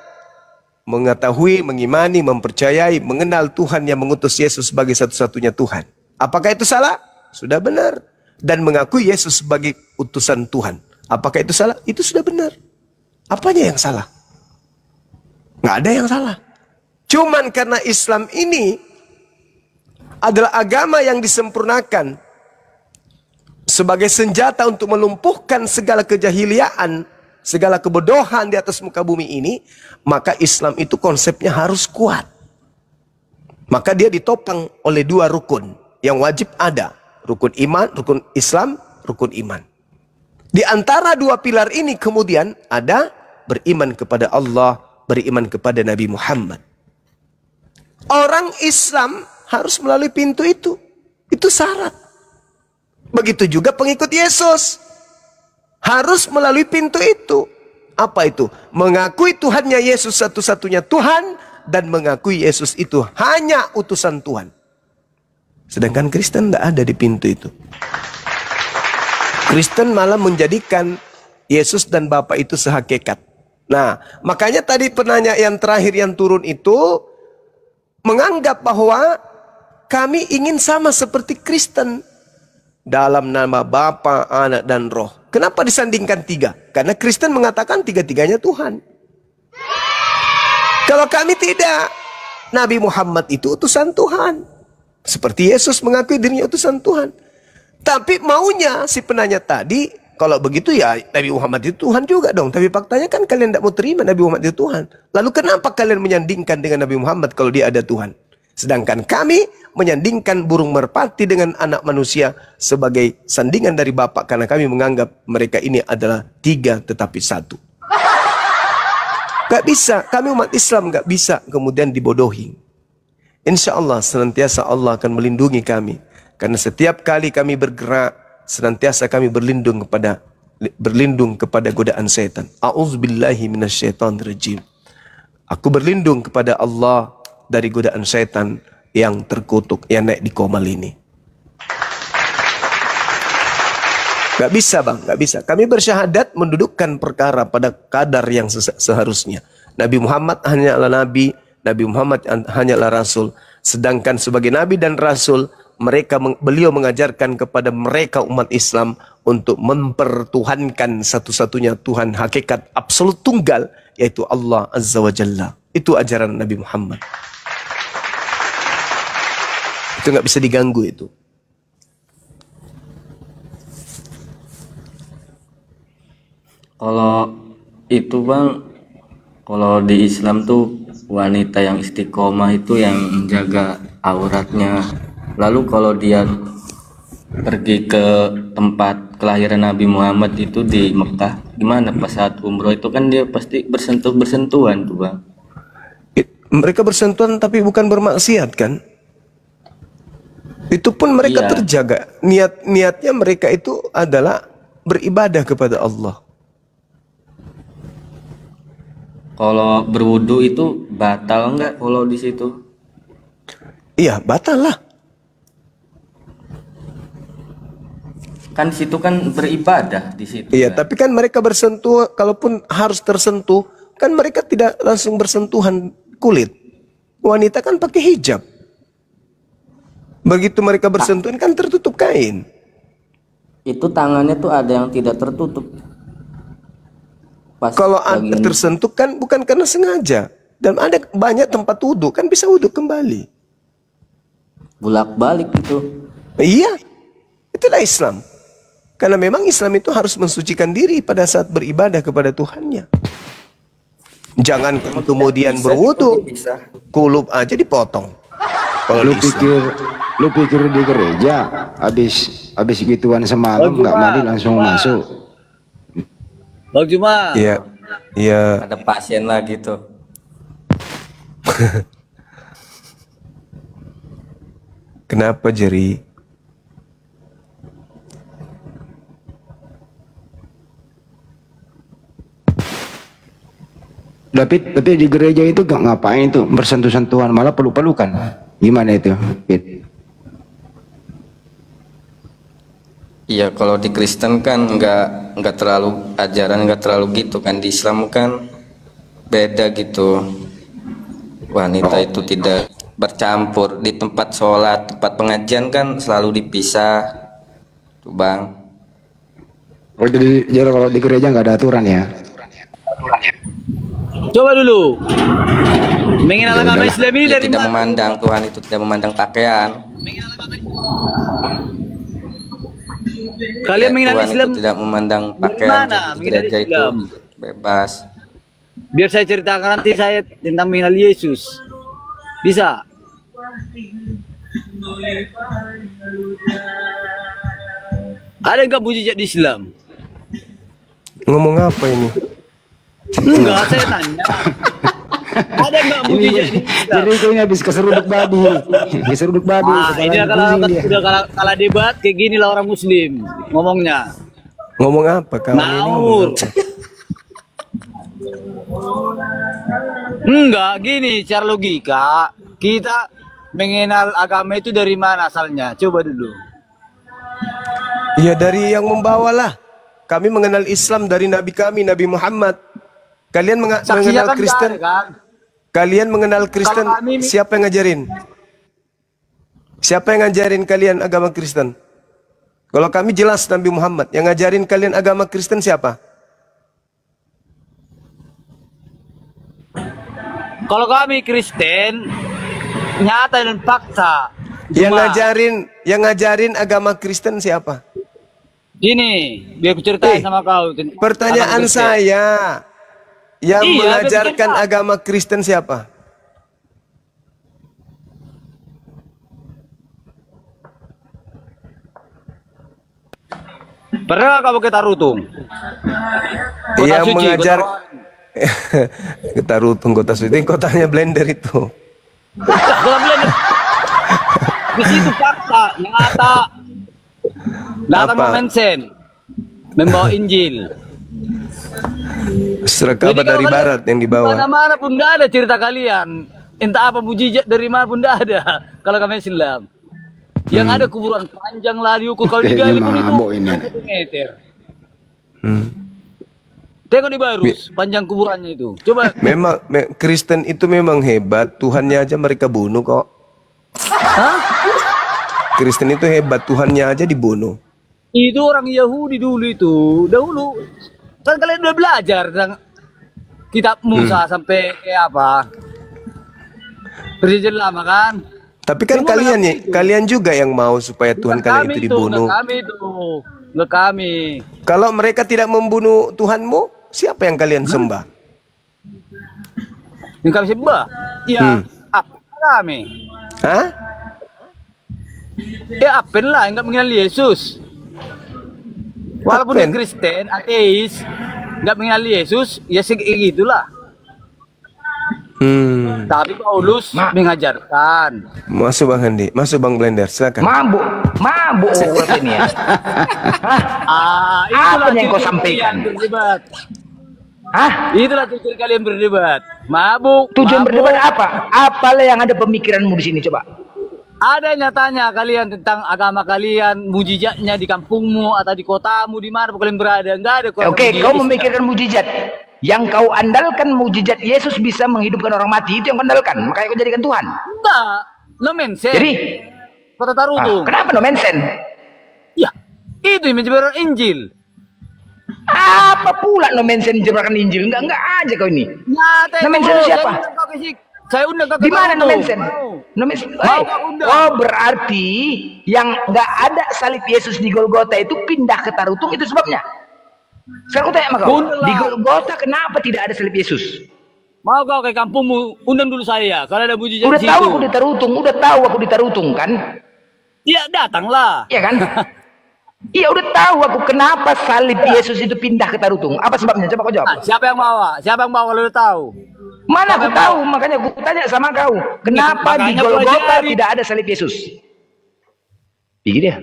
mengetahui, mengimani, mempercayai, mengenal Tuhan yang mengutus Yesus sebagai satu-satunya Tuhan. Apakah itu salah? Sudah benar. Dan mengakui Yesus sebagai utusan Tuhan. Apakah itu salah? Itu sudah benar. Apanya yang salah? Nggak ada yang salah. Cuman karena Islam ini adalah agama yang disempurnakan sebagai senjata untuk melumpuhkan segala kejahiliaan, segala kebodohan di atas muka bumi ini, maka Islam itu konsepnya harus kuat. Maka dia ditopang oleh dua rukun yang wajib ada. Rukun iman, rukun Islam, rukun iman. Di antara dua pilar ini kemudian ada beriman kepada Allah, beriman kepada Nabi Muhammad. Orang Islam harus melalui pintu itu. Itu syarat. Begitu juga pengikut Yesus. Harus melalui pintu itu. Apa itu? Mengakui Tuhannya Yesus satu-satunya Tuhan. Dan mengakui Yesus itu hanya utusan Tuhan. Sedangkan Kristen tidak ada di pintu itu. Kristen malah menjadikan Yesus dan Bapa itu sehakikat. Nah, makanya tadi penanya yang terakhir yang turun itu menganggap bahwa kami ingin sama seperti Kristen. Dalam nama Bapa, Anak, dan Roh. Kenapa disandingkan tiga? Karena Kristen mengatakan tiga-tiganya Tuhan. Kalau kami tidak. Nabi Muhammad itu utusan Tuhan. Seperti Yesus mengakui dirinya utusan Tuhan. Tapi maunya si penanya tadi, kalau begitu ya Nabi Muhammad itu Tuhan juga dong. Tapi faktanya kan kalian tidak mau terima Nabi Muhammad itu Tuhan. Lalu kenapa kalian menyandingkan dengan Nabi Muhammad kalau dia ada Tuhan? Sedangkan kami menyandingkan burung merpati dengan anak manusia sebagai sandingan dari Bapa. Karena kami menganggap mereka ini adalah tiga tetapi satu. Gak bisa, kami umat Islam gak bisa kemudian dibodohi. Insya Allah senantiasa Allah akan melindungi kami. Karena setiap kali kami bergerak, senantiasa kami berlindung kepada godaan setan. A'udzubillahi minasyaitonirrajim. Aku berlindung kepada Allah dari godaan setan yang terkutuk, yang naik di komal ini. Gak bisa bang, gak bisa. Kami bersyahadat mendudukkan perkara pada kadar yang seharusnya. Nabi Muhammad hanyalah Nabi, Nabi Muhammad hanyalah Rasul. Sedangkan sebagai Nabi dan Rasul, beliau mengajarkan kepada mereka umat Islam untuk mempertuhankan satu-satunya Tuhan hakikat absolut tunggal, yaitu Allah Azza wa Jalla. Itu ajaran Nabi Muhammad. Itu nggak bisa diganggu itu. Kalau itu bang, kalau di Islam tuh wanita yang istiqomah itu yang menjaga auratnya. Lalu kalau dia pergi ke tempat kelahiran Nabi Muhammad itu di Mekah, gimana pas saat umroh itu kan dia pasti bersentuhan tuh bang. Mereka bersentuhan tapi bukan bermaksiat kan? Itu pun mereka terjaga. Niatnya mereka itu adalah beribadah kepada Allah. Kalau berwudu itu batal nggak kalau di situ? Iya, batal lah. Kan di situ kan beribadah di situ. Iya, kan? tapi kan mereka bersentuh, kalaupun harus tersentuh, kan mereka tidak langsung bersentuhan kulit. Wanita kan pakai hijab. Begitu mereka bersentuhan kan tertutup kain. Itu tangannya tuh ada yang tidak tertutup. Kalau ada tersentuh kan bukan karena sengaja. Dan ada banyak tempat wudhu, kan bisa wudhu kembali. Bolak-balik itu. Iya, itulah Islam. Karena memang Islam itu harus mensucikan diri pada saat beribadah kepada Tuhannya. Jangan kemudian berwudu, kulub aja dipotong. Kalau lu pikir di gereja habis gituan semalam nggak mandi langsung masuk? Bang Juma. Iya. Iya. Ada pasien lagi tuh. Kenapa Jerry? Tapi di gereja itu gak ngapain tuh bersentuh-sentuhan, malah peluk-pelukan. Gimana itu, Pit? Iya, kalau di Kristen kan nggak terlalu ajaran, nggak terlalu gitu kan. Di Islam kan beda gitu. Wanita itu tidak bercampur di tempat sholat, tempat pengajian kan selalu dipisah, tuh Bang. Jadi kalau di gereja nggak ada aturan ya? Coba dulu. Mengenal agama Islam ini dari tidak mana? memandang Tuhan itu tidak memandang pakaian. Kalian mengenal Tuhan Islam itu tidak memandang pakaian. mana? Di Mengenal gereja itu Islam. bebas. Biar saya ceritakan nanti saya tentang mengenal Yesus. Bisa? Ada nggak mujizat di Islam? Ngomong apa ini? Enggak, saya tanya. Ada nggak mujizat di Islam? Jadi ini habis keseruduk babi. Keseruduk babi. Ini udah kalah debat kayak gini lah orang Muslim ngomongnya. Ngomong apa kamu ini? Ngawur. Enggak, gini secara logika kita mengenal agama itu dari mana asalnya? Coba dulu. Ya dari yang membawalah. Kami mengenal Islam dari Nabi kami, Nabi Muhammad. Kalian mengenal kan Kristen? kan? Kalian mengenal Kristen? Siapa yang ngajarin? Siapa yang ngajarin kalian agama Kristen? Kalau kami jelas Nabi Muhammad. Yang ngajarin kalian agama Kristen siapa? Kalau kami Kristen, nyata dan fakta. Yang ngajarin agama Kristen siapa? Gini, biar aku ceritain sama kau. Pertanyaan saya, yang mengajarkan agama Kristen siapa? Pernah kamu ke Tarutung? Yang mengajar ke Tarutung, kota suci, kotanya Blender itu. Kota Blender. Di situ fakta, nyata. Datang Mensen membawa Injil. Surat kabar dari barat yang dibawa. Mana-mana pun tidak ada cerita kalian. Entah apa mujizat dari mana pun tidak ada. Kalau kami Islam, yang ada kuburan panjang lah diukur kalau digali pun itu 1 meter. Tengok di Barus, panjang kuburannya itu. Coba. Memang Kristen itu memang hebat. Tuhannya aja mereka bunuh kok. Hah? Kristen itu hebat, Tuhannya aja dibunuh. Itu orang Yahudi dulu itu. Dahulu. Kan kalian udah belajar tentang kitab Musa sampai apa? Perjanjian lama kan? Tapi kan kalian juga yang mau supaya Tuhan kalian itu dibunuh. Enggak kami. Kalau mereka tidak membunuh Tuhanmu, siapa yang kalian sembah? Yang kami sembah? Ya, apa kami? Hah? Ya apen lah, enggak mengenal Yesus. Walaupun dia Kristen, ateis, enggak mengenal Yesus, ya segitulah. Tapi Paulus mengajarkan. Masuk Bang Handi, masuk Bang Blender, silakan. Mabuk ini ya. Itulah apa yang kau sampaikan? Berdebat. Itulah tujuan kalian berdebat. Mabuk. Tujuan berdebat apa? Apalah yang ada pemikiranmu di sini coba? Ada nyatanya kalian tentang agama kalian, mujizatnya di kampungmu atau di kotamu, di mana kalian berada, enggak ada. Oke, kau memikirkan mujizat. Yang kau andalkan mujizat Yesus bisa menghidupkan orang mati, itu yang kau andalkan. Makanya kau jadikan Tuhan. Enggak, no mention. Jadi, kota Tarutung. Kenapa no mention? Ya, itu yang menyebarkan Injil. Apa pula no mention menyebarkan Injil? Enggak aja kau ini. Nyata no mention siapa? Saya undang Di mana no mention? No mention. Oh, berarti yang nggak ada salib Yesus di Golgota itu pindah ke Tarutung, itu sebabnya. Sekarang aku tanya sama kau, di Golgota kenapa tidak ada salib Yesus? Mau kau ke kampungmu, undang dulu saya. Kalau ada mujizat Udah tahu aku di Tarutung, kan? Iya, datanglah. Iya kan? Iya, udah tahu aku kenapa salib Yesus itu pindah ke Tarutung. Apa sebabnya? Coba kau jawab. Siapa yang bawa? Siapa yang bawa kalau udah tahu? Mana aku tahu, makanya aku tanya sama kau. Kenapa di Golgota tidak ada salib Yesus? Begini dia.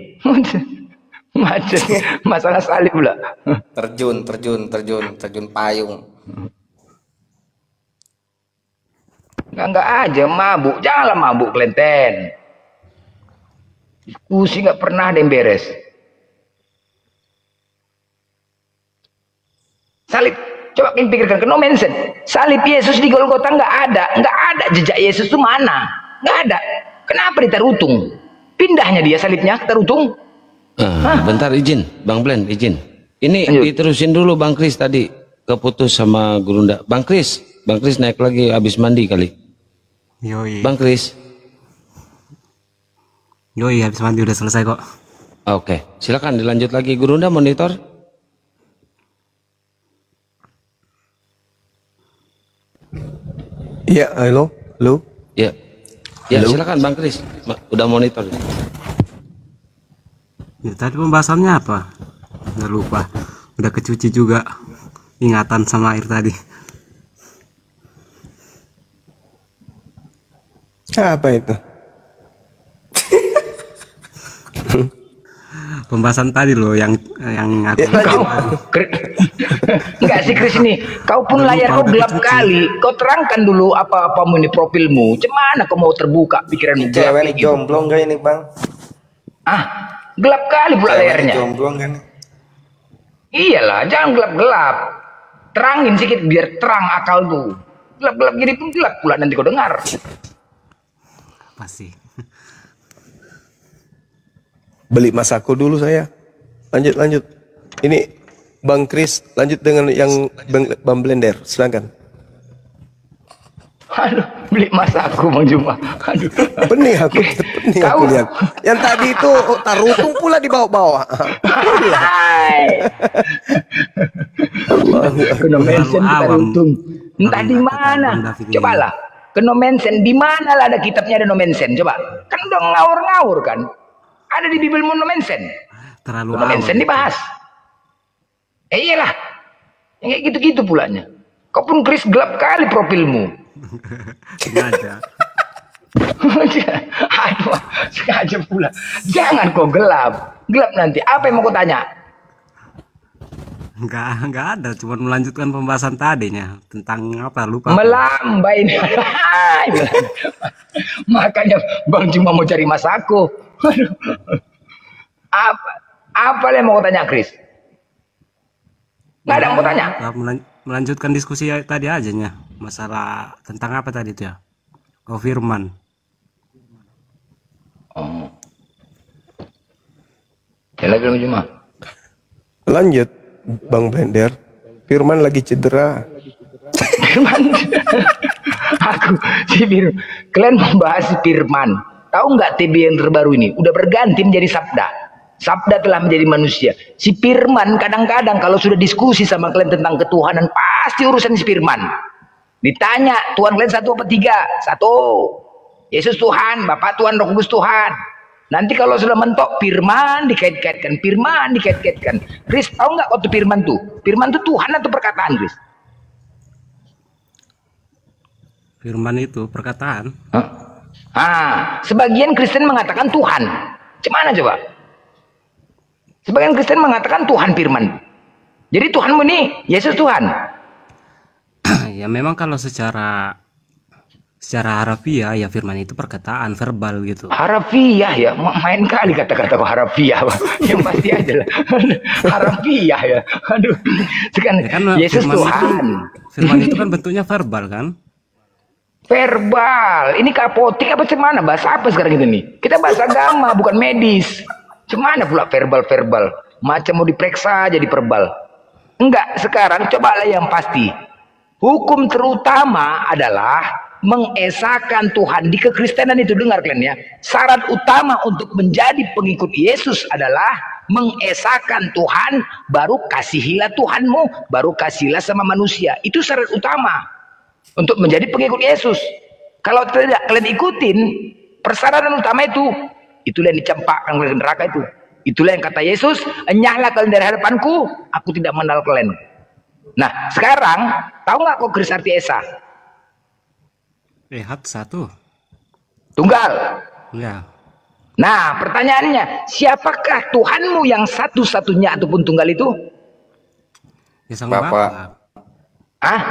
Macet. Masalah salib pula. Terjun payung. Enggak aja mabuk, janganlah mabuk Klenten. Diskusi nggak pernah ada yang beres. Salib, coba kalian pikirkan, no mention. Salib Yesus di Golgota nggak ada jejak Yesus itu mana? Nggak ada. Kenapa di Tarutung? Pindahnya dia salibnya ke Tarutung. Bentar izin, Bang Blen izin. Ini diterusin dulu Bang Kris tadi keputus sama Gurunda. Bang Kris naik lagi habis mandi kali. Yoi. Bang Kris. Yoi, habis mandi udah selesai kok. Oke, silakan dilanjut lagi Gurunda monitor. Iya, halo. Ya, silakan Bang Kris. Udah monitor. Ya, tadi pembahasannya apa? Udah lupa. Udah kecuci juga ingatan sama air tadi. Apa itu? Pembahasan tadi loh yang aku enggak sih Kris ini. Kau pun layar kau gelap kali. Kau terangkan dulu apa-apamu ini profilmu. Cemana kau mau terbuka pikiranmu? Cewek ini jomblo enggak ini Bang? Gelap kali pula layarnya. Jomblo kan? Iyalah, jangan gelap-gelap. Terangin sedikit biar terang akal tuh. Gelap-gelap gini pun gelap pula nanti kau dengar. Pasti. Beli masako dulu saya. Lanjut. Ini Bang Kris lanjut dengan yang Bang Blender. Silakan. Aduh, beli masako Bang Juma. Aduh. Benih aku lihat. Yang tadi itu Tarutung pula dibawa-bawa. Kena mention di Tarutung. Entah di mana. Cobalah. Kena mention di mana lah ada kitabnya ada no mention. Coba. Kan udah ngawur-ngawur kan. Ada di Bibelmu no mention. Terlalu no mention dibahas. Iyalah. Yang kayak gitu-gitu pulanya. Kau pun Kris gelap kali profilmu. Sengaja. Aduh, sengaja pula. Jangan kau gelap. Gelap nanti. Apa yang mau kau tanya? Enggak ada, cuma melanjutkan pembahasan tadinya tentang apa lupa. Melambai ini. Makanya Bang cuma mau cari masako. Apa yang mau tanya Kris? Nggak ada yang mau tanya. Melanjutkan diskusi tadi aja nya. Masalah tentang apa tadi itu ya? Oh, firman. Lagi cuma. Lanjut Bang Blender. Firman lagi cedera. Kalian membahas Firman. Tahu nggak TB yang terbaru ini? Udah berganti menjadi Sabda. Sabda telah menjadi manusia. Si Firman kadang-kadang kalau sudah diskusi sama kalian tentang ketuhanan, pasti urusan si Firman. Ditanya, Tuhan kalian satu apa tiga? Satu. Yesus Tuhan, Bapa Tuhan, Roh Kudus Tuhan. Nanti kalau sudah mentok, Firman dikait-kaitkan. Firman dikait-kaitkan. Kris, tahu nggak waktu Firman tuh? Firman tuh Tuhan atau perkataan, Kris? Firman itu perkataan. Sebagian Kristen mengatakan Tuhan. Gimana coba? Sebagian Kristen mengatakan Tuhan Firman. Jadi Tuhanmu ini Yesus Tuhan. Ya memang kalau secara harafiah ya firman itu perkataan verbal gitu. Harafiah ya, main kali kata-kata harafiah. Yang pasti aja lah. Harafiah ya. Aduh. Kan Yesus Tuhan. Firman itu kan bentuknya verbal kan? Verbal. Ini kapotik apa cemana? Bahasa apa sekarang itu nih? Kita bahasa agama bukan medis. Cemana pula verbal? Macam mau diperiksa jadi verbal. Enggak, sekarang cobalah yang pasti. Hukum terutama adalah mengesahkan Tuhan. Di kekristenan itu, dengar kalian ya, syarat utama untuk menjadi pengikut Yesus adalah mengesahkan Tuhan, baru kasihilah Tuhanmu, baru kasihlah sama manusia. Itu syarat utama untuk menjadi pengikut Yesus. Kalau tidak kalian ikutin persyaratan utama itu, itulah yang dicampakkan ke neraka itu. Itulah yang kata Yesus, enyahlah kalian dari hadapanku, aku tidak mengenal kalian. Nah, sekarang tahu nggak kok Kris arti Esa? Ehad satu. Tunggal. Ya. Nah, pertanyaannya, siapakah Tuhanmu yang satu-satunya ataupun tunggal itu? Ya, sang Bapak. Ah?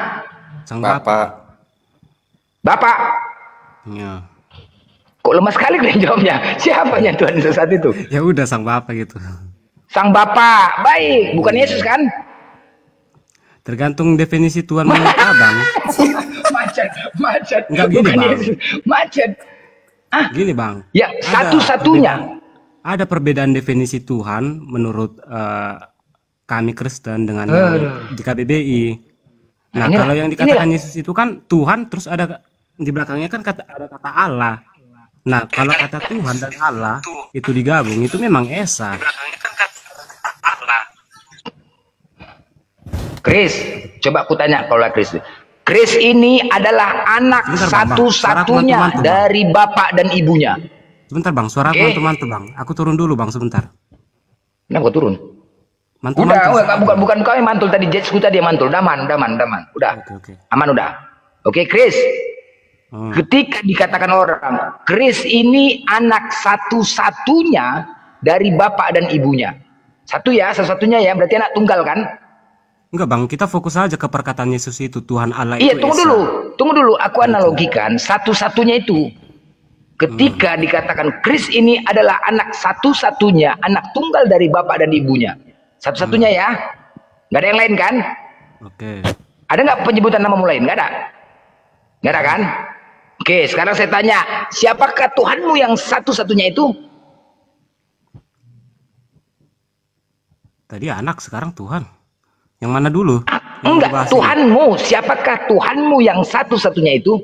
Sang Bapak. Bapak. Ya. Kok lemah sekali kalian jawabnya? Siapanya Tuhan saat itu? Ya udah, sang Bapak gitu. Sang Bapak, baik. Bukan Yesus kan? Tergantung definisi Tuhan menurut Abang. Macet. Enggak gini, Bukan Bang. Yesus. Macet. Ah? Gini, Bang. Ya, satu-satunya. Ada perbedaan definisi Tuhan menurut kami Kristen dengan di KBBI. Nah, kalau yang dikatakan Yesus itu kan Tuhan, terus ada di belakangnya kan ada kata Allah. Nah, kalau kata Tuhan dan Allah itu digabung, itu memang Esa. Chris, coba aku tanya kalau Chris. Chris ini adalah anak satu-satunya dari bapak dan ibunya. Sebentar Bang, suara aku mantul-mantul Bang. Aku turun dulu Bang sebentar. Kenapa turun? Bukan kau yang mantul tadi, Jetsku tadi yang mantul. Daman. Udah. Oke. Aman udah. Oke, Chris. Ketika dikatakan orang, Chris ini anak satu-satunya dari bapak dan ibunya. Satu-satunya ya, berarti anak tunggal kan? Enggak Bang, kita fokus aja ke perkataan Yesus itu, Tuhan Allah itu. Iya, tunggu dulu. Aku analogikan satu-satunya itu. Ketika dikatakan Chris ini adalah anak satu-satunya, anak tunggal dari bapak dan ibunya. Satu-satunya ya. Nggak ada yang lain kan? Oke. Ada nggak penyebutan nama lain? Nggak ada. Nggak ada kan? Oke, sekarang saya tanya, siapakah Tuhanmu yang satu-satunya itu? Tadi anak, sekarang Tuhan. Yang mana dulu? Enggak, Tuhanmu. Siapakah Tuhanmu yang satu-satunya itu?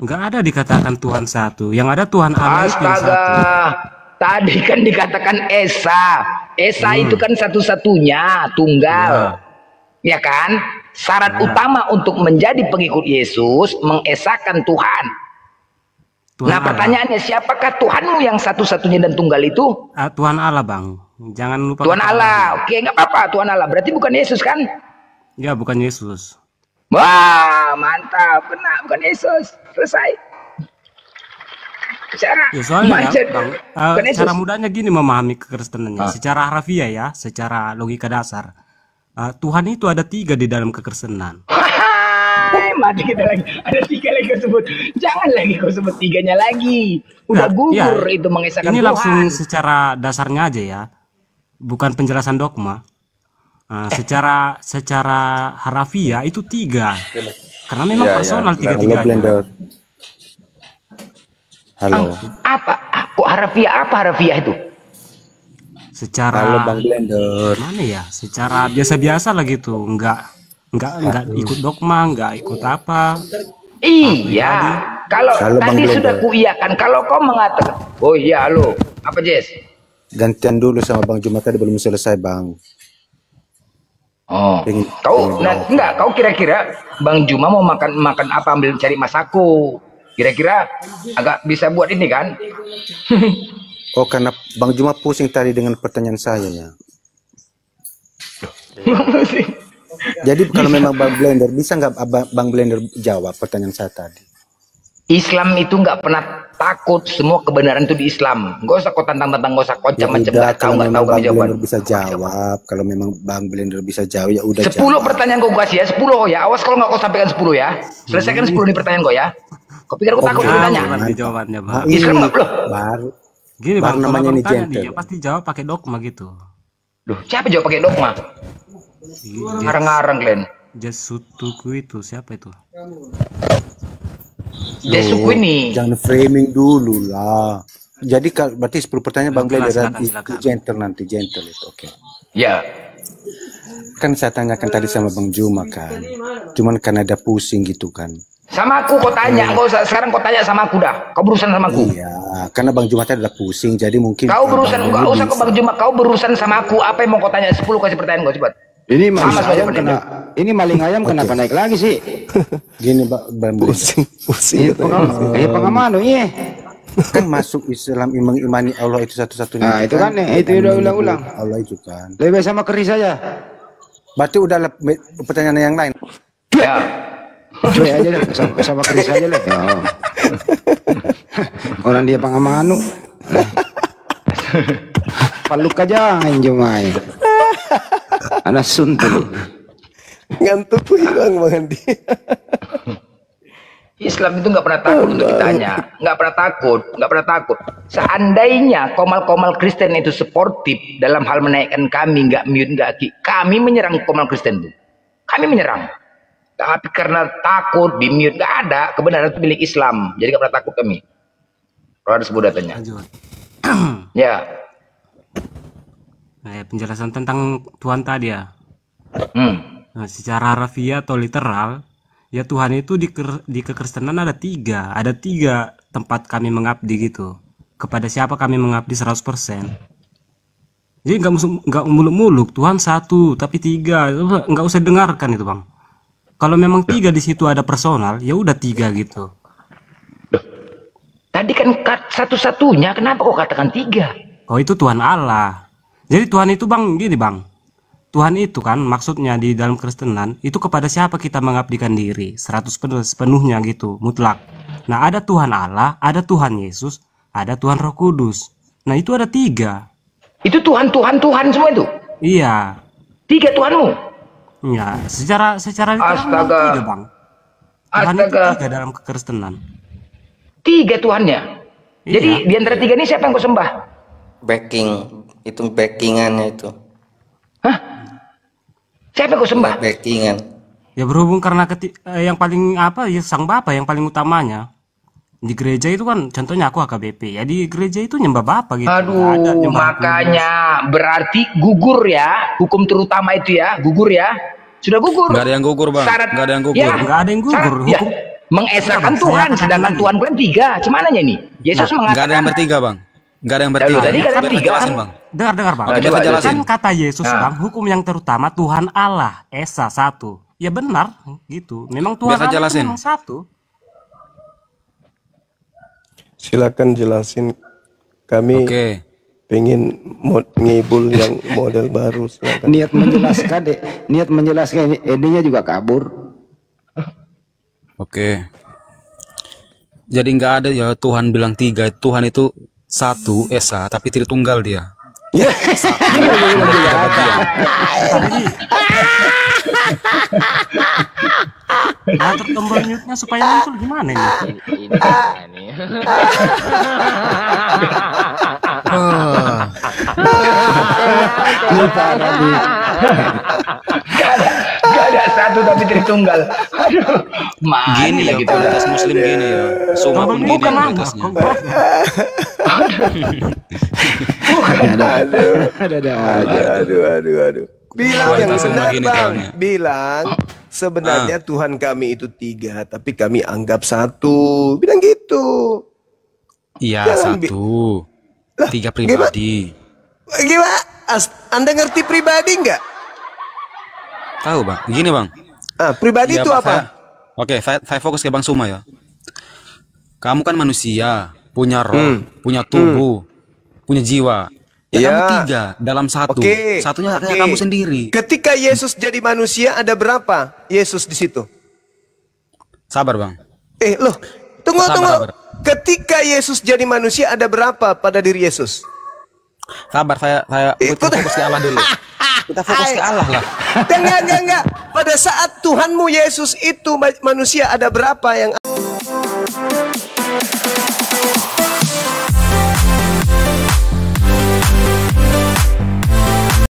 Enggak ada dikatakan Tuhan satu. Yang ada Tuhan Allah itu yang satu. Tadi kan dikatakan Esa. Esa itu kan satu-satunya, tunggal. Ya kan? Syarat utama untuk menjadi pengikut Yesus, mengesahkan Tuhan. Nah, pertanyaannya, siapakah Tuhanmu yang satu-satunya dan tunggal itu? Tuhan Allah, Bang. Jangan lupa. Tuhan Allah. Oke, nggak apa-apa, Tuhan Allah. Berarti bukan Yesus kan? Ya, bukan Yesus. Wah, mantap. Benar, bukan Yesus. Selesai. Ya, soalnya Bang, cara mudahnya gini memahami kekristenannya. Secara harafiah ya, secara logika dasar. Tuhan itu ada 3 di dalam kekristenan. Mati kita lagi. Ada 3 lagi kau sebut. Jangan lagi kau sebut 3-nya lagi. Udah gugur itu mengesahkan Tuhan. Ini langsung secara dasarnya aja ya. Bukan penjelasan dogma. Secara harafiah itu 3. Karena memang personal 3-3-nya. Halo. Apa? Kok harafiah itu? Secara Halo Bang Blender. Mana ya? Secara biasa-biasa lah gitu. Enggak ikut dogma, enggak ikut apa. Iya. Kalau tadi sudah kuiyakan, kalau kau mengatakan, oh iya halo, apa Jess? Gantian dulu sama Bang Juma tadi belum selesai Bang. Oh, kau kira-kira Bang Juma mau makan apa, ambil cari Masako? Kira-kira agak bisa buat ini kan? Oh, karena Bang Juma pusing tadi dengan pertanyaan saya ya. Jadi kalau memang Bang Blender, bisa nggak Bang Blender jawab pertanyaan saya tadi? Islam itu nggak pernah takut, semua kebenaran itu di Islam. Nggak usah kau tantang-tantang, nggak usah kau macam-macam. Kalau memang Bang Blender bisa jawab, kalau memang Bang Blender bisa jawab ya udah. 10 pertanyaan kau kasih ya, 10 ya. Awas kalau nggak kau sampaikan 10 ya. Selesaikan 10 nih pertanyaan kau ya. Kau pikir aku takut ditanya? Jawabannya Bang. Islam nggak belum. Gini Bang, kalau namanya Bang ini tanya gentle. dia pasti jawab pakai dogma gitu. Loh, siapa jawab pakai dogma? Ngarang-ngarang kalian. Jesutuku itu siapa itu? Jesuku ini. Jangan framing dulu lah. Jadi berarti 10 pertanyaan Bang Blender itu gentle nanti, gentle itu. Oke. Ya. Kan saya tanyakan tadi sama Bang Juma kan. Cuman karena ada pusing gitu kan. Sama aku kau tanya, sekarang kau tanya sama aku dah. Kau berurusan sama aku. Iya, karena Bang Juma tadi ada pusing, jadi mungkin kau berurusan, enggak usah ke Bang Juma, kau berurusan sama aku. Apa yang mau kau tanya? 10 kasih pertanyaan kau cepat. Ini maling ayam kena, ini maling ayam kenapa naik lagi sih? Gini Bang, pusing. Pengaman iya. Kan masuk Islam mengimani Allah itu satu-satunya. Nah, itu kan itu udah ulang-ulang. Allah itu kan. Lebih sama keris saja. Berarti udah pertanyaan yang lain. Ya. Cuy aja deh, sama keris aja deh. Oh. Orang dia pengamanu. Paluk aja Jumai. Anak suntul. Ngantuk hilang Bang Andi. Islam itu nggak pernah takut untuk ditanya, nggak pernah takut. Seandainya komal-komal Kristen itu sportif dalam hal menaikkan kami, nggak mute, nggak kami menyerang komal Kristen itu, kami menyerang. Tapi karena takut di mute, nggak ada, kebenaran itu milik Islam, jadi nggak pernah takut kami. Kalau ada sebuah datanya. Ya. Nah, penjelasan tentang Tuhan tadi ya. Nah, secara harfiah atau literal. Ya Tuhan itu di kekristenan ada tiga tempat kami mengabdi gitu. Kepada siapa kami mengabdi 100%. Jadi nggak muluk-muluk Tuhan satu tapi tiga, nggak usah dengarkan itu Bang. Kalau memang tiga di situ ada personal, ya udah tiga gitu. Tadi kan satu-satunya, kenapa kok katakan tiga? Oh itu Tuhan Allah. Jadi Tuhan itu Bang gini Bang. Tuhan itu kan maksudnya di dalam Kristenan itu kepada siapa kita mengabdikan diri 100% sepenuhnya gitu, mutlak. Nah ada Tuhan Allah, ada Tuhan Yesus, ada Tuhan Roh Kudus. Nah itu ada tiga. Itu Tuhan semua itu? Iya. Tiga Tuhanmu? Ya secara astaga tiga Bang. Tuhan itu tiga dalam kekristenan. Tiga Tuhannya? Iya. Jadi di antara tiga ini siapa yang kau sembah? Backingannya itu. Hah? Siapa yang kau sembah? Backingan. Ya berhubung karena yang paling apa ya Sang Bapa yang paling utamanya. Di gereja itu kan contohnya aku AKBP. Ya di gereja itu nyembah Bapa gitu. Aduh, makanya berarti gugur ya hukum terutama itu ya, gugur ya. Sudah gugur. Nggak ada yang gugur Bang. Nggak ada yang gugur. Ya, nggak ada yang gugur. Ya, mengesahkan Tuhan, sedangkan Tuhan kan tiga. Cumananya nih? Yesus mengatakan. Nggak ada yang bertiga Bang. Nggak ada yang bertiga. Tadi kan ada tiga Bang. Dengar Bang. Kan kata Yesus Bang, hukum yang terutama Tuhan Allah Esa satu. Ya benar gitu. Memang Tuhan Allah itu memang satu. Silakan jelasin. Kami pengen ngibul yang model baru. Silakan. Niat menjelaskan ininya juga kabur. Oke. Jadi nggak ada ya Tuhan bilang tiga. Tuhan itu satu Esa tapi Tritunggal dia. Ya. Atur tombol mute-nya supaya muncul gimana ini? Gak ada satu tapi Tritunggal. Aduh, gini ya komunitas Muslim gini ya. Semua pun gini komunitasnya. Aduh. Bilang yang benar Bang. Bilang sebenarnya Tuhan kami itu tiga, tapi kami anggap satu. Bilang gitu. Iya satu. Tiga pribadi. Gimana? Anda ngerti pribadi nggak? Tahu Bang. Gini Bang. Pribadi itu apa? Oke, saya fokus ke Bang Suma ya. Kamu kan manusia, punya roh, punya tubuh, punya jiwa. Ya, kamu tiga dalam satu. Satunya kamu sendiri. Ketika Yesus jadi manusia ada berapa Yesus di situ? Sabar Bang. Loh, tunggu. Ketika Yesus jadi manusia ada berapa pada diri Yesus? Sabar, saya fokus ke Allah dulu. Kita fokus ke Allah lah. Enggak. Pada saat Tuhanmu Yesus itu manusia ada berapa yang